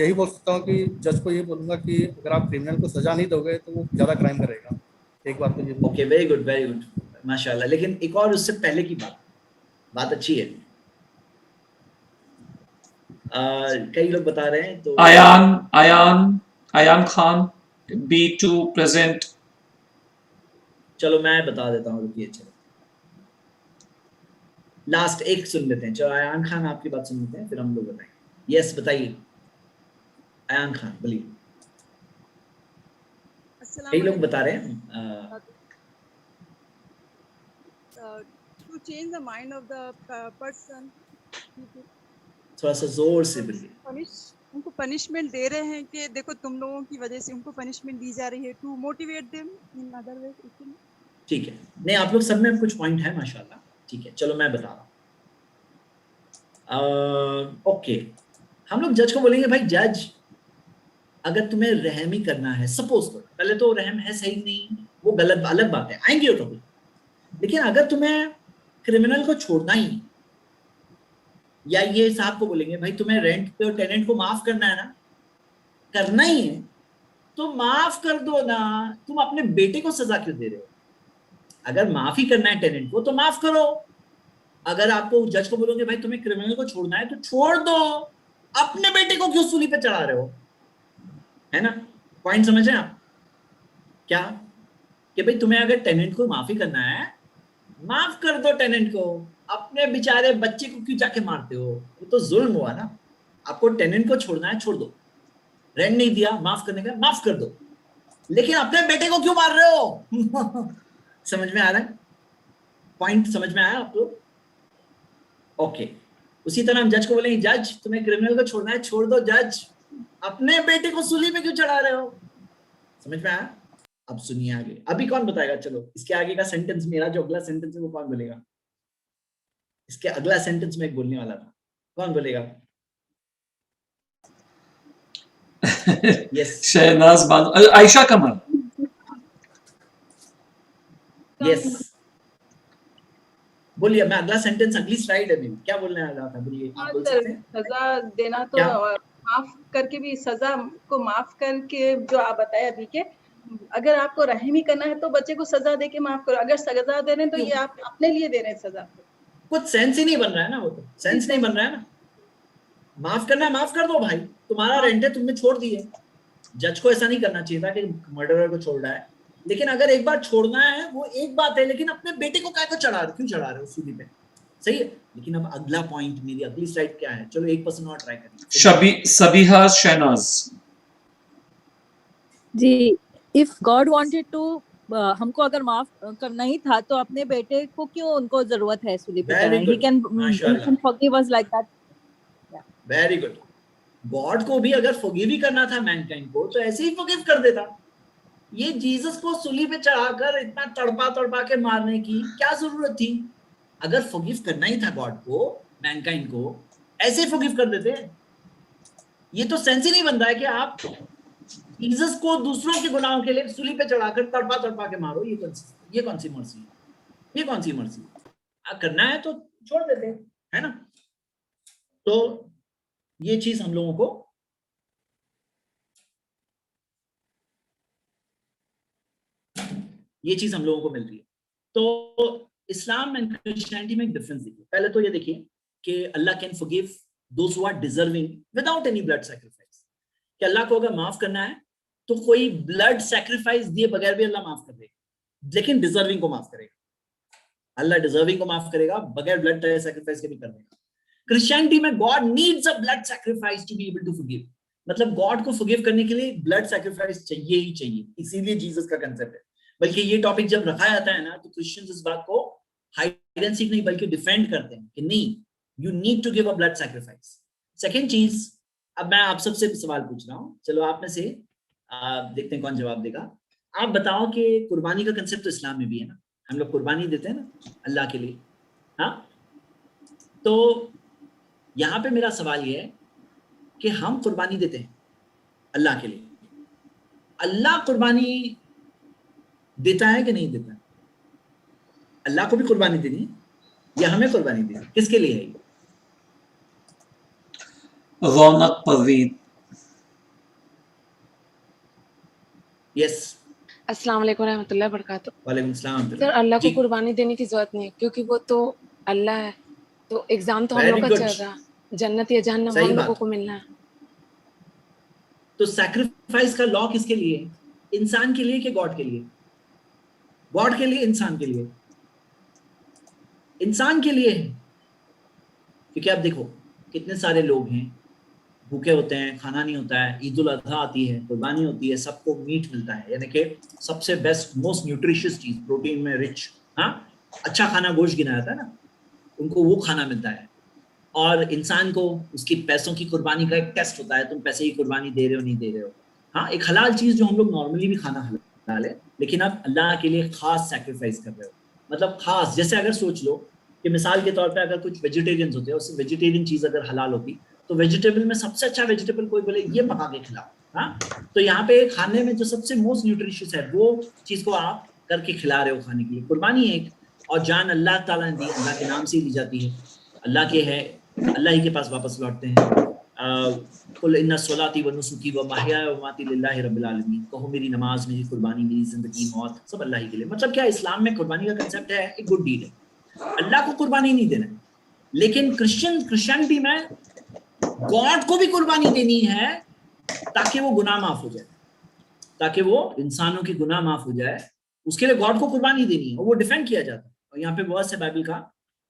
यही बोल सकता हूँ कि जज को ये बोलूंगा कि अगर आप क्रिमिनल को सजा नहीं दोगे तो वो ज्यादा क्राइम करेगा। एक बात तो ये। ओके वेरी गुड माशाल्लाह। लेकिन एक और उससे पहले की बात अच्छी है। कई लोग बता रहे हैं तो आयान खान B2 प्रेजेंट। चलो मैं बता देता हूँ, रुकिए। चलो लास्ट एक सुन लेते हैं। चलो आयान खान आपकी बात सुन लेते हैं, फिर हम लोग बताएंगे। यस बताइए आयान खान, बोलिए। कई लोग बता रहे हैं to change the mind of the person थोड़ा सा जोर से बोलिए। उनको पनिशमेंट दे रहे हैं कि देखो तुम लोगों की वजह से उनको पनिशमेंट दी जा रही है, to motivate them in other way. ठीक है, नहीं आप लोग सब में कुछ पॉइंट है माशाल्लाह। ठीक है, चलो मैं बता रहा हूँ। ओके, हम लोग जज को बोलेंगे भाई जज अगर तुम्हें रहम ही करना है, सपोज करो, पहले तो रहम है सही नहीं, वो गलत अलग बात है, आएंगे वो टॉपिक, लेकिन अगर तुम्हें क्रिमिनल को छोड़ना ही नहीं, या ये साहब को बोलेंगे भाई तुम्हें रेंट पे और टेनेंट को माफ करना है ना, करना ही है तो माफ कर दो ना, तुम अपने बेटे को सजा क्यों दे रहे हो? अगर माफ ही करना है टेनेंट को तो माफ करो। अगर आपको जज को बोलोगे भाई तुम्हें क्रिमिनल को छोड़ना है तो छोड़ दो, अपने बेटे को क्यों सूली पे चढ़ा रहे हो? है ना, पॉइंट समझ रहे हैं आप क्या? कि भाई तुम्हें अगर टेनेंट को माफी करना है, माफ कर दो टेनेंट को, अपने बेचारे बच्चे को क्यों जाके मारते हो? वो तो जुल्म हुआ ना। आपको टेनेंट को छोड़ना है, छोड़ दो, रेंट नहीं दिया, माफ करने का माफ कर दो, लेकिन अपने बेटे को क्यों मार रहे हो? समझ में आ रहा है पॉइंट? समझ में आया आप लोग? ओके, उसी तरह हम जज को बोलेंगे जज तुम्हें क्रिमिनल को छोड़ना है, छोड़ दो जज, अपने बेटे को सूली पे क्यों चढ़ा रहे हो? समझ में आया? अब सुनिए आगे, अभी कौन बताएगा? चलो इसके आगे का सेंटेंस, मेरा जो अगला सेंटेंस है वो कौन बोलेगा? इसके अगला सेंटेंस में एक बोलने वाला था, कौन बोलेगा? यस शहनाज बानो, आयशा कमल। यस बोलिए, मैं अगला सेंटेंस अगली स्लाइड है मेरी, क्या बोलने वाला था? बोलिए। हाँ सर, सजा देना तो माफ करके भी, सजा को माफ करके जो आप बताए अभी के, अगर आपको रहम ही करना है तो बच्चे को सजा दे के माफ करो। अगर सजा दे रहे हैं तो ये आप अपने लिए दे रहे हैं सजा, कुछ सेंस ही नहीं बन रहा है ना, वो तो सेंस नहीं बन रहा है ना। माफ करना है माफ कर दो भाई, तुम्हारा रेंट है, तुमने छोड़ दिए। जज को ऐसा नहीं करना चाहिए था कि मर्डरर को छोड़ रहा है, लेकिन अगर एक बार छोड़ना है वो एक बात है, लेकिन अपने बेटे को क्यों चढ़ा रहे हो सूली पे? सही है, लेकिन अब अगला पॉइंट, मेरी अगली स्लाइड क्या है? चलो 1% और ट्राई करिए। सबीहा शहनाज जी, इफ गॉड वांटेड टू, हमको अगर माफ करना ही था तो अपने बेटे को क्यों उनको जरूरत है सूली पे चढ़ाने? He can forgive us like that. Very good. God को भी अगर फॉरगिव ही करना था मैनकाइंड को, तो ऐसे ही फॉरगिव कर देता। ये जीसस को सूली पे चढ़ाकर इतना तड़पा के मारने की क्या जरूरत थी? अगर फॉरगिव करना ही था गॉड को, मैनकाइंड को, ऐसे ही फॉरगिव कर देते। ये तो सेंस ही नहीं बन रहा है कि आप जीसस को दूसरों के गुनाहों के लिए सूली पे चढ़ाकर तड़पा के मारो। ये कौन सी मर्जी? ये कौन सी मर्जी? करना है तो छोड़ देते, है ना? तो ये चीज हम लोगों को मिल रही है। तो इस्लाम एंड क्रिश्चियनिटी में एक डिफरेंस देखिए। पहले तो ये देखिए कि Allah can forgive those who are deserving without any blood sacrifice. कि अल्लाह को अगर माफ करना है तो कोई ब्लड सैक्रिफाइस दिए बगैर भी अल्लाह माफ कर देगा, लेकिन डिजर्विंग को माफ करेगा। अल्लाह डिजर्विंग को माफ करेगा, बगैर ब्लड सैक्रिफाइस के भी कर देगा। क्रिश्चियनिटी में God needs a blood sacrifice to be able to forgive. मतलब गॉड को फॉरगिव करने के लिए ब्लड सैक्रिफाइस चाहिए ही चाहिए, इसीलिए जीसस का कंसेप्ट है। बल्कि ये टॉपिक जब रखा जाता है ना, तो क्रिश्चियंस इस बात को हाइड एंड सीक नहीं बल्कि डिफेंड करते हैं कि नहीं, you need to give a blood sacrifice. Second चीज, अब मैं आप सबसे सवाल पूछ रहा हूँ, चलो आप में से देखते हैं कौन जवाब देगा। आप बताओ कि कुर्बानी का कंसेप्ट तो इस्लाम में भी है ना, हम लोग कुर्बानी देते हैं ना अल्लाह के लिए। हाँ, तो यहाँ पे मेरा सवाल ये है कि हम कुर्बानी देते हैं अल्लाह के लिए, अल्लाह कुर्बानी देता है कि नहीं देता है? अल्लाह को भी कुर्बानी देनी है या हमें कुर्बानी देनी है? किसके लिए है ये? रौनक परवीन। यस, अस्सलाम वालेकुम रहमतुल्लाहि व बरकातहू। वालेकुम सलाम। सर, अल्लाह को कुर्बानी देने की जरूरत नहीं है क्योंकि वो तो अल्लाह है। तो एग्जाम तो हम लोग का चल रहा, जन्नत या जहन्नम हम लोगों को मिलना है। तो सैक्रिफाइस का लॉ किसके लिए है? इंसान के लिए कि गॉड के लिए? गॉड के लिए, इंसान के लिए? इंसान के लिए है। क्योंकि आप देखो कितने सारे लोग हैं भूखे होते हैं, खाना नहीं होता है, ईद उल अज़हा आती है, कुर्बानी होती है, सबको मीट मिलता है, यानी कि सबसे बेस्ट मोस्ट न्यूट्रिशियस चीज, प्रोटीन में रिच, हाँ, अच्छा खाना गोश्त गिना जाता है ना, उनको वो खाना मिलता है। और इंसान को उसकी पैसों की कुर्बानी का एक टेस्ट होता है, तुम पैसे की कुर्बानी दे रहे हो नहीं दे रहे हो। हाँ, एक हलाल चीज जो हम लोग नॉर्मली भी खाना हलाल है, लेकिन आप अल्लाह के लिए खास सैक्रिफाइस कर रहे हो, मतलब खास। जैसे अगर सोच लो कि मिसाल के तौर पे अगर कुछ वेजिटेरियंस होते हैं, उससे वेजिटेरियन चीज अगर हलाल होती तो वेजिटेबल में सबसे अच्छा वेजिटेबल कोई बोले ये पका के खिलाओ, हाँ, तो यहाँ पे खाने में जो सबसे मोस्ट न्यूट्रिशियस है वो चीज को आप करके खिला रहे हो खाने के लिए। कुर्बानी है एक, और जान अल्लाह ताला ने दी, अल्लाह के नाम से ही दी जाती है, अल्लाह के है, अल्लाह ही के पास वापस लौटते हैं। कुल इन्ना सलाती व नुसुकी व महयाय व ममाती लिल्लाहि रब्बिल आलमीन, कहो मेरी नमाज, मेरी कुर्बानी, मेरी जिंदगी, मौत सब अल्लाह ही के लिए। मतलब क्या इस्लाम में कुर्बानी का कंसेप्ट है एक गुड डीड है, अल्लाह को कुर्बानी नहीं देना। लेकिन क्रिश्चियनिटी में गॉड को भी कुर्बानी देनी है ताकि वो गुनाह माफ हो जाए, ताकि वो इंसानों की गुनाह माफ हो जाए, उसके लिए गॉड को कुर्बानी देनी है और वो डिफेंड किया जाता है। और यहाँ पे वर्स है बाइबल का,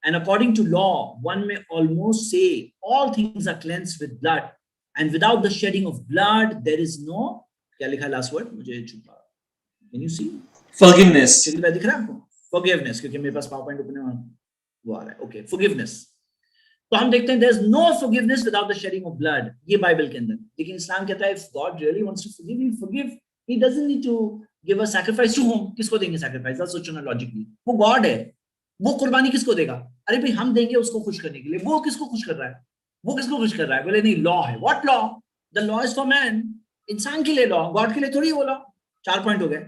and according to law one may almost say all things are cleansed with blood and without the shedding of blood there is no, क्या लिखा लास्ट वर्ड मुझे छुपा, can you see? Forgiveness. दिख रहा है आपको? Forgiveness, क्योंकि मेरे पास PowerPoint ओपन है वो आ रहा है। Okay, forgiveness। तो हम देखते हैं there is no forgiveness without the shedding of blood, ये बाइबल के अंदर। लेकिन इस्लाम कहता है if God really wants to forgive, he forgive, he doesn't need to give a sacrifice to whom? किसको देंगे sacrifice? that's सोचो ना logically, वो गॉड है, वो कुर्बानी किसको देगा? अरे भाई हम देंगे उसको खुश करने के लिए, वो किसको खुश कर रहा है? वो किसको खुश कर रहा है? बोले नहीं, लॉ है। What law? The law is for man, इंसान के लिए लॉ, गॉड के लिए थोड़ी वो लॉ। 4 पॉइंट हो गए,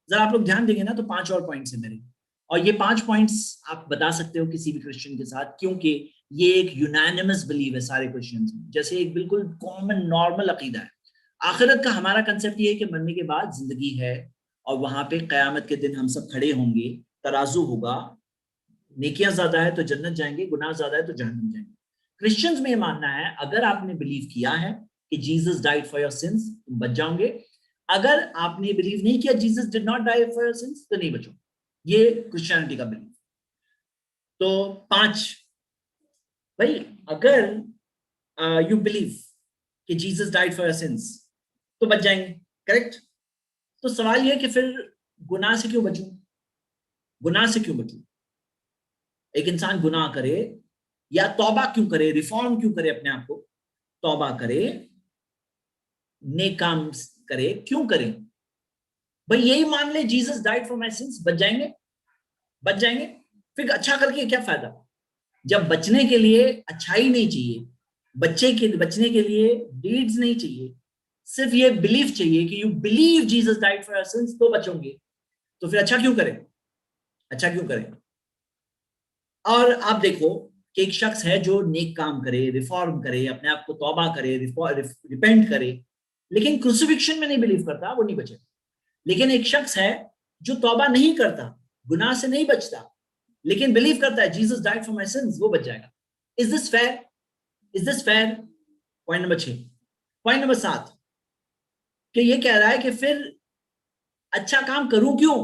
जरा आप लोग ध्यान देंगे ना तो 5 और पॉइंट्स है मेरे, और ये 5 पॉइंट्स आप बता सकते हो किसी भी क्रिश्चियन के साथ, क्योंकि ये एक यूनानिमस बिलीव है सारे क्रिश्चियंस में, जैसे एक बिल्कुल कॉमन नॉर्मल अकीदा है। आखिरत का हमारा कंसेप्ट ये है कि मरने के बाद जिंदगी है और वहां पे कयामत के दिन हम सब खड़े होंगे, तराजू होगा, नेकियां ज्यादा है तो जन्नत जाएंगे, गुनाह ज्यादा है तो जहन्नम जाएंगे। क्रिश्चियंस में ये मानना है अगर आपने बिलीव किया है कि Jesus died for your sins, तुम बच जाओगे। अगर आपने बिलीव नहीं किया Jesus did not die for your sins, तो नहीं बचोगे। ये क्रिश्चियनिटी का बिलीव। तो 5 भाई, अगर यू बिलीव कि Jesus died for your sins तो बच जाएंगे, करेक्ट। तो सवाल ये है कि फिर गुनाह से क्यों बचूं? गुनाह से क्यों बचूं? एक इंसान गुनाह करे या तौबा क्यों करे, रिफॉर्म क्यों करे अपने आप को, तौबा करे, नेक काम करे, क्यों करे? भाई यही मान ले Jesus died for my since, बच जाएंगे, बच जाएंगे। फिर अच्छा करके क्या फायदा? जब बचने के लिए अच्छाई नहीं चाहिए, बचने के लिए डीड्स नहीं चाहिए, सिर्फ ये बिलीफ चाहिए कि you believe Jesus died for your sins तो बचोगे, तो फिर अच्छा क्यों करें? अच्छा क्यों करें? और आप देखो कि एक शख्स है जो नेक काम करे, रिफॉर्म करे, अपने आप को तौबा करे, रिपेंट करे, लेकिन क्रूसिफिक्शन में नहीं बिलीव करता, वो नहीं बचेगा। लेकिन एक शख्स है जो तौबा नहीं करता, गुनाह से नहीं बचता, लेकिन बिलीव करता है Jesus died for my since, वो बच जाएगा। Is this fair? Is this fair? Point number 6। Point number 7 कि ये कह रहा है कि फिर अच्छा काम करूं क्यों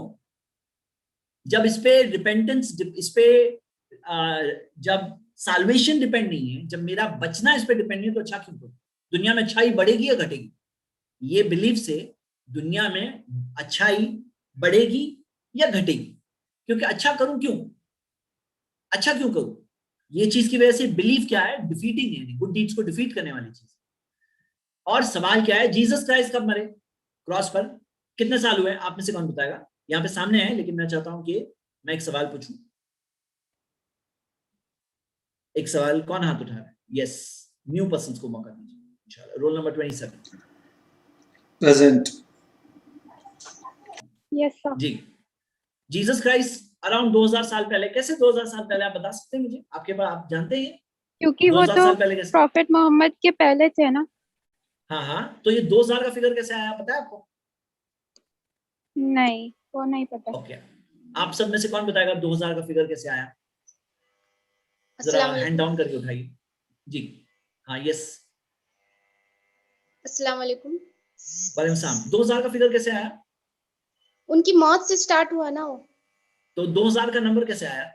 जब इस पे रिपेंटेंस, इस पे जब साल्वेशन डिपेंड नहीं है, जब मेरा बचना इस पे डिपेंड नहीं है, तो अच्छा क्यों करूं? दुनिया में अच्छाई बढ़ेगी या घटेगी? ये बिलीफ से दुनिया में अच्छाई बढ़ेगी या घटेगी? क्योंकि अच्छा करूं क्यों? अच्छा क्यों करूं? ये चीज की वजह से बिलीफ क्या है? डिफीटिंग है, गुड डीड्स को डिफीट करने वाली चीज। और सवाल क्या है? जीसस क्राइस्ट कब मरे क्रॉस पर? कितने साल हुए? आप में से कौन बताएगा? यहाँ पे सामने है, लेकिन मैं चाहता हूं कि मैं एक सवाल पूछूं। एक सवाल, कौन हाथ उठा रहा है? यस, न्यू पर्सन्स को मौका दीजिए इंशाल्लाह। Roll number 27 present. Yes sir ji. Jesus Christ around 2000 साल पहले, कैसे 2000 साल पहले, आप बता सकते हैं मुझे? आपके पास, आप जानते हैं क्योंकि वो तो प्रॉफिट मोहम्मद के पहले थे ना। हाँ, तो ये 2000 का फिगर कैसे आया, पता है आपको? नहीं, वो नहीं पता। ओके, आप सब में से कौन बताएगा 2000 का फिगर कैसे आया? जरा हैंड डाउन करके उठाइए जी। हाँ, यस, अस्सलाम वालेकुम। वालेकुम सलाम। 2000 का फिगर कैसे आया? उनकी मौत से स्टार्ट हुआ ना वो। तो 2000 का नंबर कैसे आया?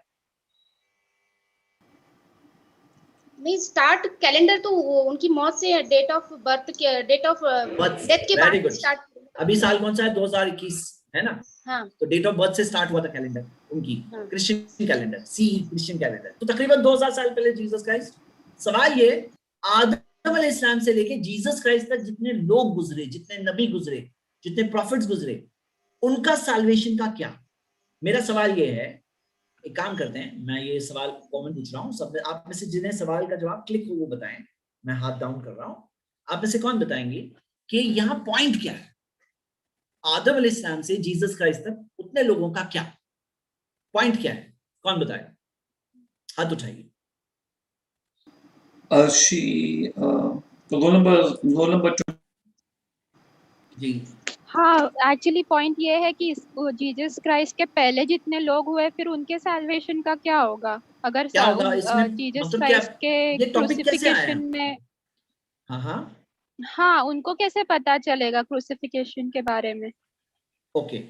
नहीं, स्टार्ट कैलेंडर तो उनकी मौत से, डेट ऑफ बर्थ के, डेट ऑफ डेथ के बाद स्टार्ट। अभी साल कौन सा है? 2021 है ना? हाँ। तो डेट ऑफ बर्थ से स्टार्ट हुआ था कैलेंडर उनकी, क्रिश्चियन कैलेंडर, सी क्रिश्चियन कैलेंडर। तो तकरीबन 2000 साल पहले जीसस क्राइस्ट सवाल ये, आदम अलैहिस्सलाम से लेके जीसस क्राइस्ट तक जितने लोग गुजरे, जितने नबी गुजरे, जितने प्रॉफिट्स गुजरे, उनका साल्वेशन का क्या? मेरा सवाल ये है, एक काम करते हैं, मैं ये सवाल कॉमन पूछ रहा हूँ, सब आप में से जिन्हें सवाल का जवाब क्लिक हो वो बताएं, मैं हाथ डाउन कर रहा हूँ। आप में से कौन बताएंगे कि यहाँ पॉइंट क्या है? आदम अलैहिस्सलाम से जीसस क्राइस्ट तक उतने लोगों का क्या पॉइंट क्या है? कौन बताए? हाथ उठाइए। रोल नंबर 2 जी। हाँ, एक्चुअली पॉइंट ये है कि जीसस क्राइस्ट के पहले जितने लोग हुए फिर उनके सैल्वेशन का क्या होगा? अगर क्या होगा इसमें? जीसस मतलब क्राइस्ट के ये टॉपिक कैसे आया? क्रूसिफिकेशन में, हाँ, उनको कैसे पता चलेगा क्रूसिफिकेशन के बारे में? ओके,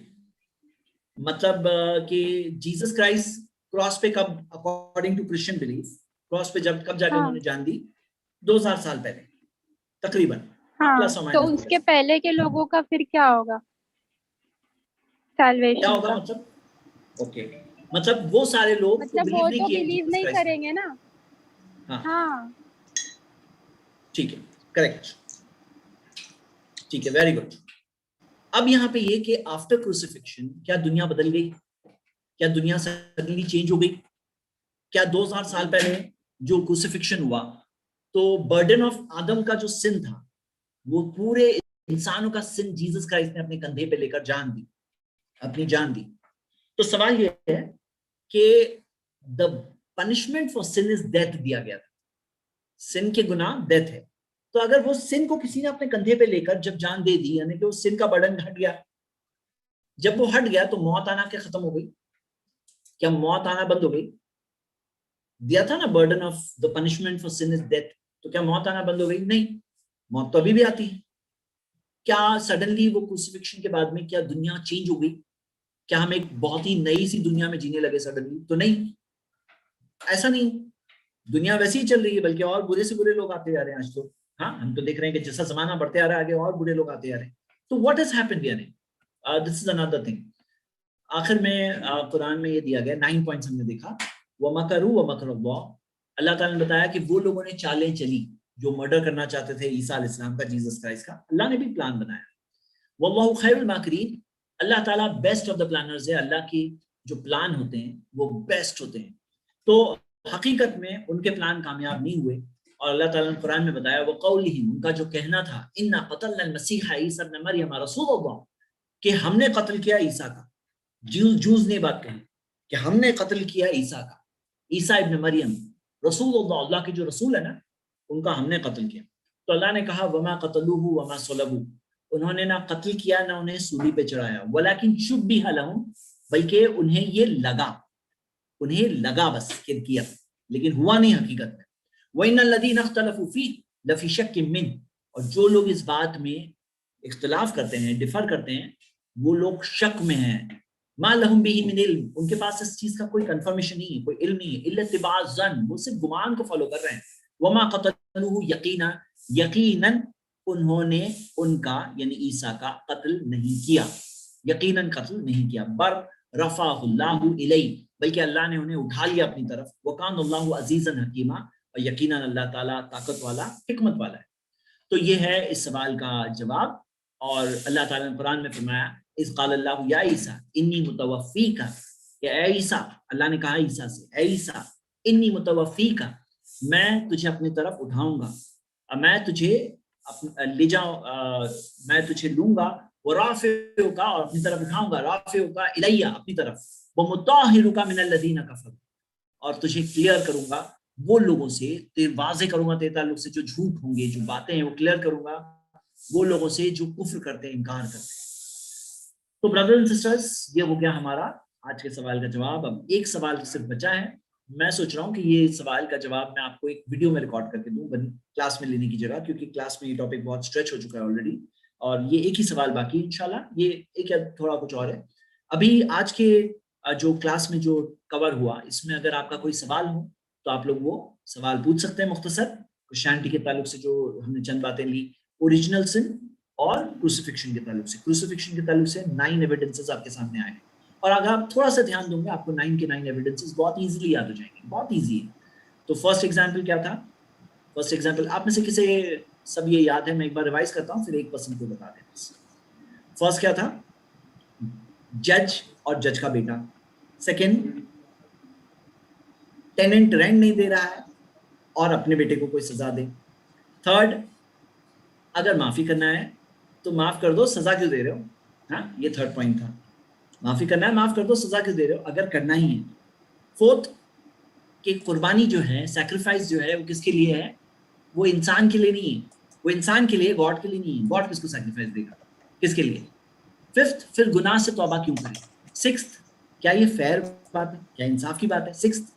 मतलब कि जीसस क्राइस्ट क्रॉस पे कब, according to Christian belief, cross पे जब कब जाकर उन्होंने जान दी? 2000 साल पहले तकरीबन। हाँ, तो उसके पहले के लोगों का फिर क्या होगा सैल्वेशन? क्या होगा मतलब? ओके, मतलब वो सारे लोग मतलब वो तो बिलीव नहीं करेंगे ना। हाँ, ठीक है, करेक्ट, ठीक है, वेरी गुड। अब यहाँ पे ये कि आफ्टर क्रूसिफिक्शन क्या दुनिया बदल गई? क्या दुनिया सडनली चेंज हो गई? क्या 2000 साल पहले जो क्रूसिफिक्शन हुआ तो बर्डन ऑफ आदम का जो सिन था, वो पूरे इंसानों का सिन जीसस क्राइस्ट ने अपने कंधे पे लेकर जान दी, अपनी जान दी। तो सवाल ये है कि the punishment for sin is death दिया गया था, सिन के गुनाह डेथ है। तो अगर वो सिन को किसी ने अपने कंधे पे लेकर जब जान दे दी, यानी कि उस सिन का बर्डन हट गया, जब वो हट गया तो मौत आना क्या खत्म हो गई? क्या मौत आना बंद हो गई? दिया था ना burden of the punishment for sin is death, तो क्या मौत आना बंद हो गई? नहीं, मौत तो अभी भी आती है। क्या सडनली वो क्रूसिफिक्शन के बाद में क्या दुनिया चेंज हो गई? क्या हम एक बहुत ही नई सी दुनिया में जीने लगे सडनली? तो नहीं, ऐसा नहीं, दुनिया वैसे ही चल रही है, बल्कि और बुरे से बुरे लोग आते जा रहे हैं आज तो। हाँ, हम तो देख रहे हैं कि जैसा जमाना बढ़ते आ रहा है आगे और बुरे लोग आते जा रहे हैं। तो व्हाट हैज हैपेंड यानी दिस इज अनदर थिंग। आखिर में कुरान में ये दिया गया 9 पॉइंट्स हमने देखा। वमकरू वमकरुल्लाह, अल्लाह ताला ने बताया कि वो लोगों ने चालें चली जो मर्डर करना चाहते थे ईसा अलैहिस्सलाम का, जीसस क्राइस्ट का। अल्लाह ने भी प्लान बनाया। वल्लाहु खैरुल माकिरीन, अल्लाह ताला बेस्ट ऑफ द प्लानर्स है। अल्लाह की जो प्लान होते हैं वो बेस्ट होते हैं। तो हकीकत में उनके प्लान कामयाब नहीं हुए और अल्लाह ताला ने कुरान में बताया वो कौलिहिम, उनका जो कहना था, इन्ना क़तलनल मसीह ईसा इब्न मरियम रसूलुल्लाह, कि हमने कत्ल किया ईसा का। जूस ने बात कही कि हमने कत्ल किया ईसा का, ईसा इब्न मरियम रसूलुल्लाह, अल्लाह के जो रसूल है ना, उनका हमने कत्ल किया। तो अल्लाह ने कहा वमा क़तलूहु वमा सलबू, उन्होंने ना कत्ल किया ना उन्हें सूली पे चढ़ाया, वलाकिन शुब्बिह लहुम, बल्कि उन्हें ये लगा, उन्हें लगा बस कि किया, लेकिन हुआ नहीं हकीकत में। वइन्नल लज़ीना इख्तलफू फीह लफ़ी शक्किन मिन, और जो लोग इस बात में इख्तिलाफ करते हैं, डिफर करते हैं, वो लोग शक में हैं। मा लहुम बिही मिन इल्म, उनके पास इस चीज का कोई कंफर्मेशन नहीं है, कोई इल्म नहीं है। इल्ला इत्तिबा ज़न्न, वो सिर्फ गुमान को फॉलो कर रहे हैं। वमा क़तलूहु यकीना, यकीनन उन्होंने उनका यानी ईसा का कत्ल नहीं किया, यकीनन कत्ल नहीं किया। बर रफ़अहुल्लाहु इलैहि, बल्कि अल्लाह ने उन्हें उठा लिया अपनी तरफ। वकानल्लाहु अज़ीज़न हकीमा, और यकीनन अल्लाह ताला ताकत वाला, हिकमत वाला है। तो ये है इस सवाल का जवाब। और अल्लाह ताला ने कुरान में फरमाया इस क़ालल्लाहु या ईसा इन्नी मुतवफ़्फ़ीका, या ईसा, अल्लाह ने कहा ईसा से, ए ईसा इन्नी मुतवफ़्फ़ीका, मैं तुझे अपनी तरफ उठाऊंगा, मैं तुझे ले जाऊं, मैं तुझे लूंगा, वो राफ़िउका, और अपनी तरफ उठाऊंगा, राफ़िउका इलैया, अपनी तरफ, वो मुताहिरुका मिनल लज़ीना कफ़रू, और तुझे क्लियर करूंगा वो लोगों से, वाज़े करूंगा तेरे ताल्लुक से जो झूठ होंगे, जो बातें हैं वो क्लियर करूंगा वो लोगों से जो कुफ्र करते हैं, इनकार करते हैं। तो ब्रदर्स एंड सिस्टर्स, ये हो गया हमारा आज के सवाल का जवाब। अब एक सवाल सिर्फ बचा है। मैं सोच रहा हूँ कि ये सवाल का जवाब मैं आपको एक वीडियो में रिकॉर्ड करके दूं क्लास में लेने की जगह, क्योंकि क्लास में ये टॉपिक बहुत स्ट्रेच हो चुका है ऑलरेडी, और ये एक ही सवाल बाकी है इंशाल्लाह। ये एक या थोड़ा कुछ और है। अभी आज के जो क्लास में जो कवर हुआ, इसमें अगर आपका कोई सवाल हो तो आप लोग वो सवाल पूछ सकते हैं। मुख्तसर क्रिश्चियनिटी के ताल्लुक से जो हमने चंद बातें ली, ओरिजिनल सिन और क्रूसिफिक्शन के ताल्लुक से। क्रूसिफिक्शन के ताल्लुक से 9 एविडेंसेस आपके सामने आए हैं, और अगर आप थोड़ा सा ध्यान दोगे आपको 9 के 9 एविडेंसेस बहुत इजीली याद हो जाएंगे, बहुत इजी है। तो फर्स्ट एग्जांपल क्या था फर्स्ट एग्जाम्पल आप में से किसे सब ये याद है? मैं एक बार रिवाइज करता हूँ, फिर एक पर्सन को बता दें। फर्स्ट क्या था? जज और जज का बेटा। सेकंड, टेनेंट रेंट नहीं दे रहा है और अपने बेटे को कोई सजा दे। थर्ड, अगर माफी करना है तो माफ कर दो, सजा क्यों दे रहे हो? हाँ, ये थर्ड पॉइंट था। माफी करना है, माफ कर दो, सजा क्यों दे रहे हो अगर करना ही है। फोर्थ, कि कुर्बानी जो है, सैक्रिफाइस जो है, वो किसके लिए है? वो इंसान के लिए नहीं है, वो इंसान के लिए, गॉड के लिए नहीं है। गॉड किसको सैक्रिफाइस देगा? किसके लिए? फिफ्थ, फिर गुनाह से तौबा क्यों करें? सिक्स्थ, क्या ये फेयर बात है? क्या इंसाफ की बात है? सिक्स्थ,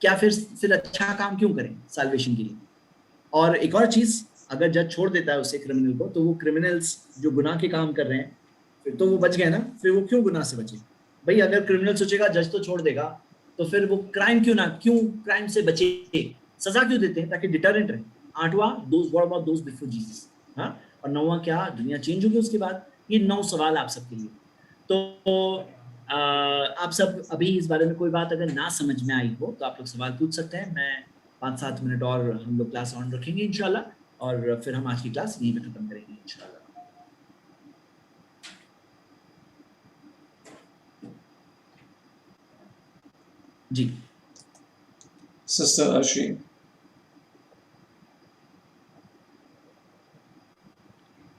क्या फिर अच्छा काम क्यों करें साल्वेशन के लिए? और एक और चीज, अगर जज छोड़ देता है उसे क्रिमिनल को, तो वो क्रिमिनल्स जो गुनाह के काम कर रहे हैं फिर तो वो बच गए ना, फिर वो क्यों गुनाह से बचे? भाई अगर क्रिमिनल सोचेगा जज तो छोड़ देगा, तो फिर वो क्राइम क्यों क्राइम से बचे? सजा क्यों देते हैं? ताकि डिटरेंट रहे। आठवां, what about those before Jesus, हाँ, और नौवां, क्या दुनिया चेंज होगी उसके बाद? ये 9 सवाल आप सबके लिए। तो आप सब अभी इस बारे में कोई बात अगर ना समझ में आई हो तो आप लोग सवाल पूछ सकते हैं। मैं 5-7 मिनट और हम लोग क्लास ऑन रखेंगे इंशाल्लाह, और फिर हम आज की क्लास यहीं पे खत्म करेंगे इंशाल्लाह। जी सिस्टर अर्शी।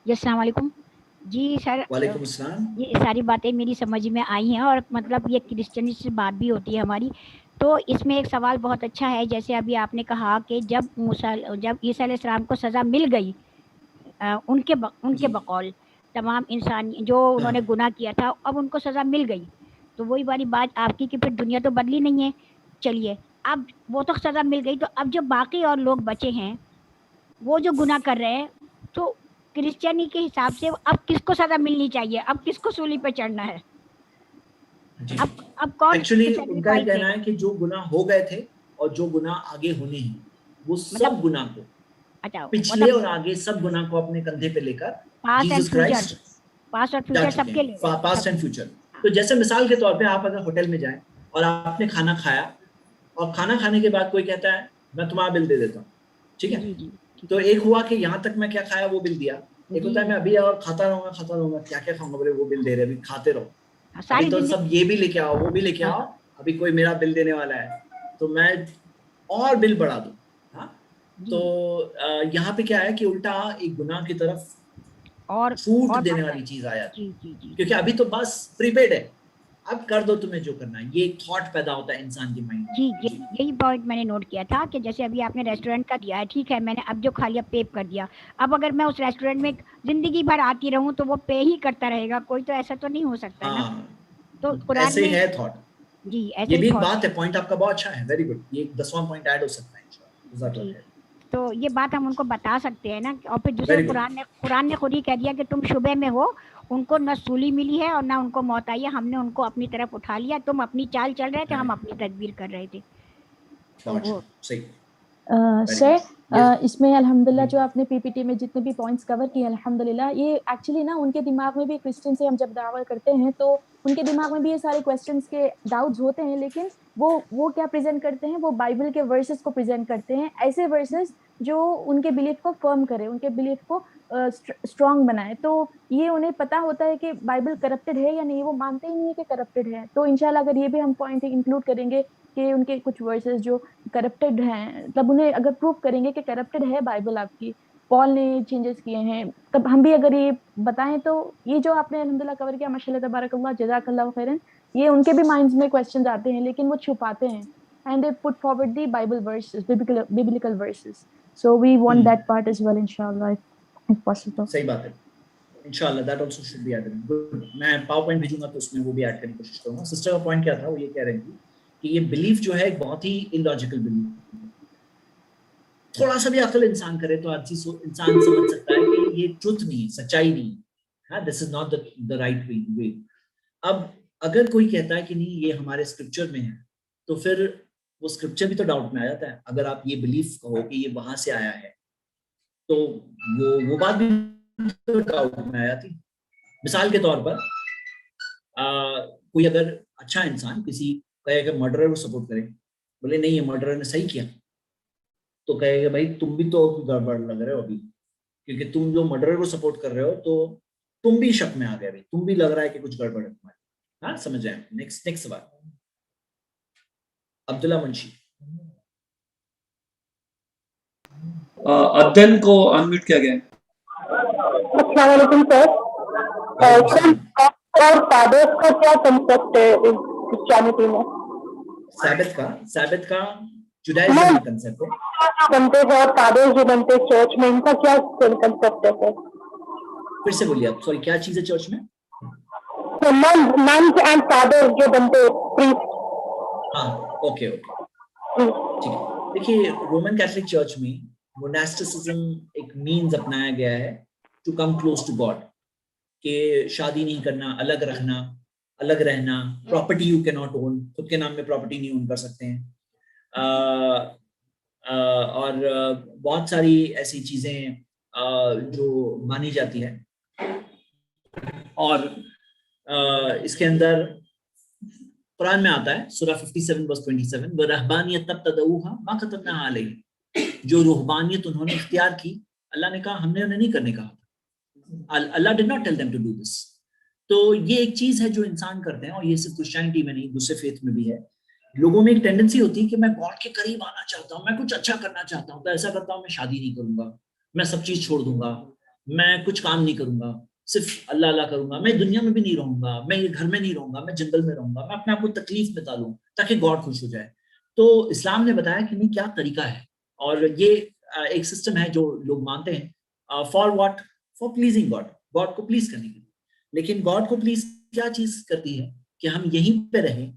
अस्सलाम वालेकुम जी सर। वालेकुम अस्सलाम। ये सारी बातें मेरी समझ में आई हैं, और मतलब ये क्रिश्चियन से बात भी होती है हमारी। तो इसमें एक सवाल बहुत अच्छा है, जैसे अभी आपने कहा कि जब ईसा अलैहिस्सलाम को सज़ा मिल गई उनके बकौल तमाम इंसान जो उन्होंने गुनाह किया था, अब उनको सज़ा मिल गई, तो वही वाली बात आपकी कि फिर दुनिया तो बदली नहीं है। चलिए, अब वो तो सज़ा मिल गई, तो अब जो बाकी और लोग बचे हैं वो जो गुनाह कर रहे हैं, तो क्रिश्चियनी के हिसाब से अब किसको सज़ा मिलनी चाहिए? अब किसको सूली पे चढ़ना है? अब कौन? एक्चुअली उनका ये कहना है कि जो गुनाह हो गए थे और जो गुनाह आगे होने हैं, वो सब गुनाह को, पिछले और आगे सब गुनाह को अपने कंधे पे लेकर जीसस क्राइस्ट, पास्ट और फ्यूचर सबके लिए, पास्ट एंड फ्यूचर। तो जैसे मिसाल के तौर पे आप अगर होटल में जाएं और आपने खाना खाया और खाना खाने के बाद कोई कहता है मैं तुम्हारा बिल दे देता हूँ, ठीक है? तो एक हुआ कि यहाँ तक मैं क्या खाया वो बिल दिया, एक होता है मैं अभी और खाता रहूंगा, क्या क्या खाऊंगा, बोले वो बिल दे रहे, अभी खाते रहो, अभी तो सब ये भी लेके आओ, वो भी लेके आओ, अभी कोई मेरा बिल देने वाला है तो मैं और बिल बढ़ा दूं। हाँ, तो यहाँ पे क्या है कि उल्टा एक गुनाह की तरफ और छूट देने वाली चीज आया, क्योंकि अभी तो बस प्रीपेड है, अब कर दो तुम्हें जो करना है। ये एक थॉट पैदा होता है इंसान के माइंड में। जी, यही पॉइंट मैंने नोट किया था कि जैसे अभी आपने रेस्टोरेंट का दिया है, ठीक है, मैंने अब जो खा लिया पे कर दिया, अब अगर मैं उस रेस्टोरेंट में जिंदगी भर आती रहूं तो वो पे ही करता रहेगा, कोई तो ऐसा तो नहीं हो सकता। हाँ, ना, तो कुरान ऐसे में है थॉट। जी, ऐसे ये भी एक बात है, पॉइंट आपका बहुत अच्छा है, वेरी गुड। ये 10वां पॉइंट ऐड हो सकता है इंशाल्लाह। तो ये बात हम उनको बता सकते हैं ना। और फिर दूसरे कुरान ने खुद ही कह दिया कि तुम शुबे में हो, उनको न सूली मिली है और ना उनको मौत आई है, हमने उनको अपनी तरफ उठा लिया, तुम अपनी चाल चल रहे थे, हम अपनी तदबीर कर रहे थे। तो सही सर, इसमें अल्हम्दुलिल्लाह जो आपने पीपीटी में जितने भी पॉइंट्स कवर किए अल्हम्दुलिल्लाह, ये एक्चुअली ना उनके दिमाग में भी, क्रिश्चियन से हम जब दावा करते हैं तो उनके दिमाग में भी ये सारे क्वेश्चंस के डाउट्स होते हैं, लेकिन वो क्या प्रेजेंट करते हैं? वो बाइबल के वर्सेस को प्रेजेंट करते हैं, ऐसे वर्सेस जो उनके बिलीफ को फर्म करे, उनके बिलीफ को स्ट्रॉन्ग बनाए। तो ये उन्हें पता होता है कि बाइबल करप्टेड है या नहीं, वो मानते ही नहीं है कि करप्टेड है। तो इंशाल्लाह अगर ये भी हम पॉइंट इंक्लूड करेंगे कि उनके कुछ वर्सेस जो करप्टेड हैं, तब उन्हें अगर प्रूव करेंगे कि करप्टेड है बाइबल आपकी, पॉल ने चेंजेस किए हैं, तब हम भी अगर ये बताएं तो ये जो आपने अल्हम्दुलिल्लाह कवर किया, माशाल्लाह तबारकल्लाह, जज़ाकल्लाहु खैरन, ये उनके भी माइंड्स में क्वेश्चंस आते हैं लेकिन वो छुपाते हैं, and they put forward the Bible verses, biblical verses. So we want that part as well इंशाल्लाह इफ पॉसिबल। सही बात है, इंशाल्लाह that also should be added. Good, मैं पावर पॉइंट भेजूंगा तो उसमें वो भी ऐड करने की कोशिश करूंगा। सिस्टर का पॉइंट क्या था? वो ये कह रही थी कि ये बिलीफ जो है एक बहुत ही इलॉजिकल बिलीफ, थोड़ा सा भी अकल इंसान करे तो हर चीज इंसान समझ सकता है कि ये ट्रुथ नहीं है, सच्चाई नहीं है, हाँ, this is not the right way. अब अगर कोई कहता है कि नहीं ये हमारे स्क्रिप्चर में है, तो फिर वो स्क्रिप्चर भी तो डाउट में आ जाता है। अगर आप ये बिलीफ कहो कि ये वहां से आया है तो वो बात भी तो डाउट में आ जाती। मिसाल के तौर पर कोई अगर अच्छा इंसान किसी कहे कि मर्डरर को सपोर्ट करे, बोले नहीं ये मर्डरर ने सही किया, तो कहेगा भाई तुम भी तो गड़बड़ लग रहे हो अभी, क्योंकि तुम जो मर्डरर को सपोर्ट कर रहे हो तो तुम भी शक में आ गए भाई, तुम भी लग रहा है कि कुछ गड़बड़ है तुम्हारी। हाँ समझ आए। नेक्स्ट सवाल अब्दुल्ला मुंशी। अदन को अनम्यूट किया गया है। अस्सलाम वालेकुम सर। और फादर्स का क्या कांसेप्ट है क्रिश्चियनिटी में? सैबत का जुडाइज्म में कांसेप्ट है। बनते हैं और फादर्स जो बनते हैं चर्च में, इनका क्या कांसेप्ट है सर? फिर से बोलिए आप, सॉरी क्या चीज है चर्च में? नन्स एंड फादर्स जो बनते प्रीस्ट। हाँ ओके ठीक है। देखिए रोमन कैथोलिक चर्च में मोनास्टिसिज्म एक मीन्स अपनाया गया है to come close to God, कि शादी नहीं करना, अलग रखना, अलग रहना, property you can not own, खुद के नाम में प्रॉपर्टी नहीं ओन कर सकते हैं, और बहुत सारी ऐसी चीजें जो मानी जाती है। और इसके अंदर कुरान में आता है सूरह 57 वर्स 27, वरहबानियत तबतदऊहा मा कतबना अलैहिम, जो रूहबानियत उन्होंने इख्तियार की, अल्लाह ने कहा हमने उन्हें नहीं करने कहा, Allah did not tell them to do this. तो ये एक चीज है जो इंसान करते हैं, और ये सिर्फ क्रिश्चियनिटी में नहीं दूसरे फेथ में भी है। लोगों में एक टेंडेंसी होती है कि मैं गॉड के करीब आना चाहता हूँ, मैं कुछ अच्छा करना चाहता हूँ, तो ऐसा करता हूँ मैं शादी नहीं करूंगा, मैं सब चीज छोड़ दूंगा, मैं कुछ काम नहीं करूंगा, सिर्फ अल्लाह अल्लाह करूंगा, मैं दुनिया में भी नहीं रहूंगा, मैं ये घर में नहीं रहूंगा, मैं जंगल में रहूंगा, मैं अपने आप को तकलीफ में डालूं ताकि गॉड खुश हो जाए। तो इस्लाम ने बताया कि नहीं क्या तरीका है, और ये एक सिस्टम है जो लोग मानते हैं for what, for pleasing God, God को प्लीज करने के लिए। लेकिन गॉड को प्लीज क्या चीज करती है कि हम यहीं पे रहें,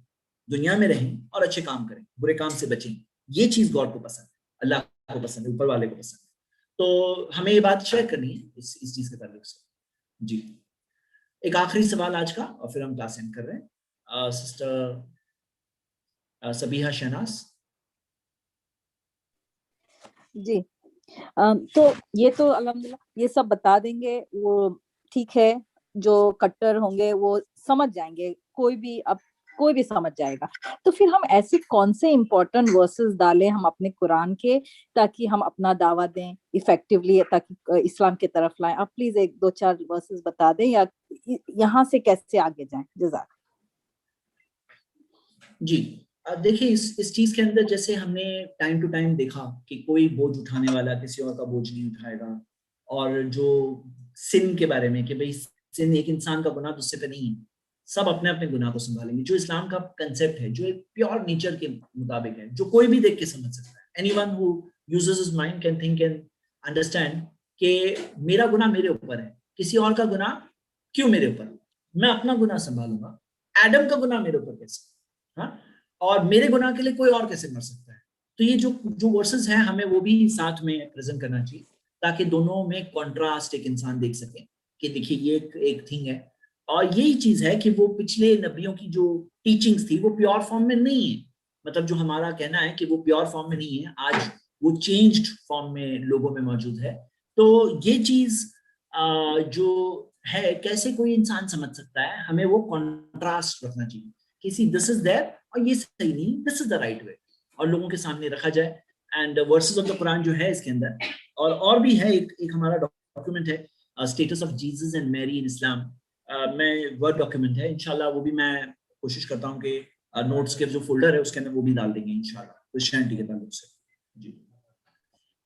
दुनिया में रहें और अच्छे काम करें, बुरे काम से बचें। ये चीज गॉड को पसंद है, अल्लाह को पसंद है, ऊपर वाले को पसंद है। तो हमें ये बात शेयर करनी है इस चीज के ताल्लुक से। जी एक आखिरी सवाल आज का और फिर हम क्लास एंड कर रहे हैं। सिस्टर सबीहा शहनाज। जी तो ये तो अल्हम्दुलिल्लाह ये सब बता देंगे, वो ठीक है, जो कट्टर होंगे वो समझ जाएंगे, कोई भी समझ जाएगा। तो फिर हम ऐसे कौन से इम्पोर्टेंट वर्सेस डालें हम अपने कुरान के, ताकि हम अपना दावा दें इफेक्टिवली, ताकि इस्लाम की तरफ लाएं? आप प्लीज 1-2-4 वर्सेस बता दें, या यहाँ से कैसे आगे जाएं। जज़ाक। जी देखिए इस चीज के अंदर जैसे हमने टाइम टू टाइम देखा कि कोई बोझ उठाने वाला किसी और का बोझ नहीं उठाएगा, और जो सिन के बारे में कि भाई सिन एक इंसान का गुनाह दूसरे पे नहीं है, सब अपने अपने गुनाह को संभालेंगे, जो इस्लाम का कंसेप्ट है, जो एक प्योर नेचर के मुताबिक है, जो कोई भी देख के समझ सकता है। Anyone who uses his mind can think and understand कि मेरा गुनाह मेरे ऊपर है, किसी और का गुनाह क्यों मेरे ऊपर, मैं अपना गुनाह संभालूंगा, एडम का गुनाह मेरे ऊपर कैसे, हाँ, और मेरे गुनाह के लिए कोई और कैसे मर सकता है। तो ये जो वर्सेस हैं हमें वो भी साथ में प्रेजेंट करना चाहिए, ताकि दोनों में कॉन्ट्रास्ट एक इंसान देख सके कि देखिए ये एक थिंग है। और यही चीज है कि वो पिछले नबियों की जो टीचिंग्स थी वो प्योर फॉर्म में नहीं है, मतलब जो हमारा कहना है कि वो प्योर फॉर्म में नहीं है, आज वो चेंज्ड फॉर्म में लोगों में मौजूद है। तो ये चीज जो है कैसे कोई इंसान समझ सकता है, हमें वो कॉन्ट्रास्ट रखना चाहिए, किसी दिस इज देयर और ये सही नहीं, this is the right way, और लोगों के सामने रखा जाए। And versus of the Quran जो है इसके अंदर, और भी है एक हमारा डॉक्यूमेंट है status of Jesus and Mary in Islam, मैं वर्ड डॉक्यूमेंट है, इंशाल्लाह वो भी मैं कोशिश करता हूँ कि नोट्स के जो फोल्डर है उसके अंदर वो भी डाल देंगे इंशाल्लाह क्रिश्चियनिटी के ताल्लुक से। जी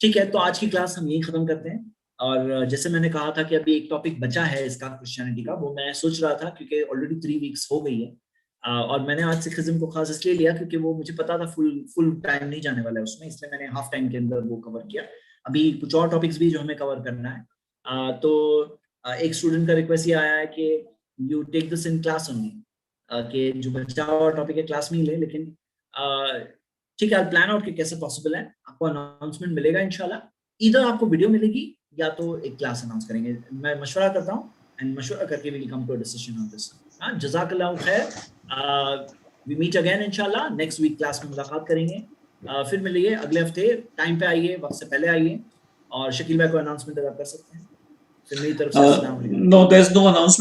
ठीक है, तो आज की क्लास हम यही खत्म करते हैं। और जैसे मैंने कहा था कि अभी एक टॉपिक बचा है इसका क्रिश्चियनिटी का, वो मैं सोच रहा था क्योंकि ऑलरेडी 3 वीक्स हो गई है, और मैंने आज से खिज्म को खास इसलिए लिया क्योंकि वो मुझे पता था फुल टाइम नहीं जाने वाला है उसमें, इसलिए मैंने हाफ टाइम के अंदर वो कवर किया। अभी कुछ और टॉपिक्स भी जो हमें कवर करना है। तो एक स्टूडेंट का रिक्वेस्ट ये आया है कि you take this in class only, कि जो बचा हुआ टॉपिक है क्लास में ही ले, लेकिन ठीक है, प्लान आउट कि कैसे पॉसिबल है, आपको अनाउंसमेंट मिलेगा इंशाल्लाह, इधर आपको वीडियो मिलेगी या तो एक क्लास अनाउंस करेंगे। मैं मशवरा करता हूँ एंड मशवरा करके we will come to a decision on this. हाँ, जज़ाकल्लाहु खैर, वी मीट अगेन इंशाल्लाह, नेक्स्ट वीक क्लास में मुलाकात करेंगे। फिर मिलिए अगले हफ्ते, टाइम पे आइए, वक्त से पहले आइए, और शकील भाई को अनाउंसमेंट अगर कर सकते हैं फिर मेरी तरफ से। No, there's no announcement.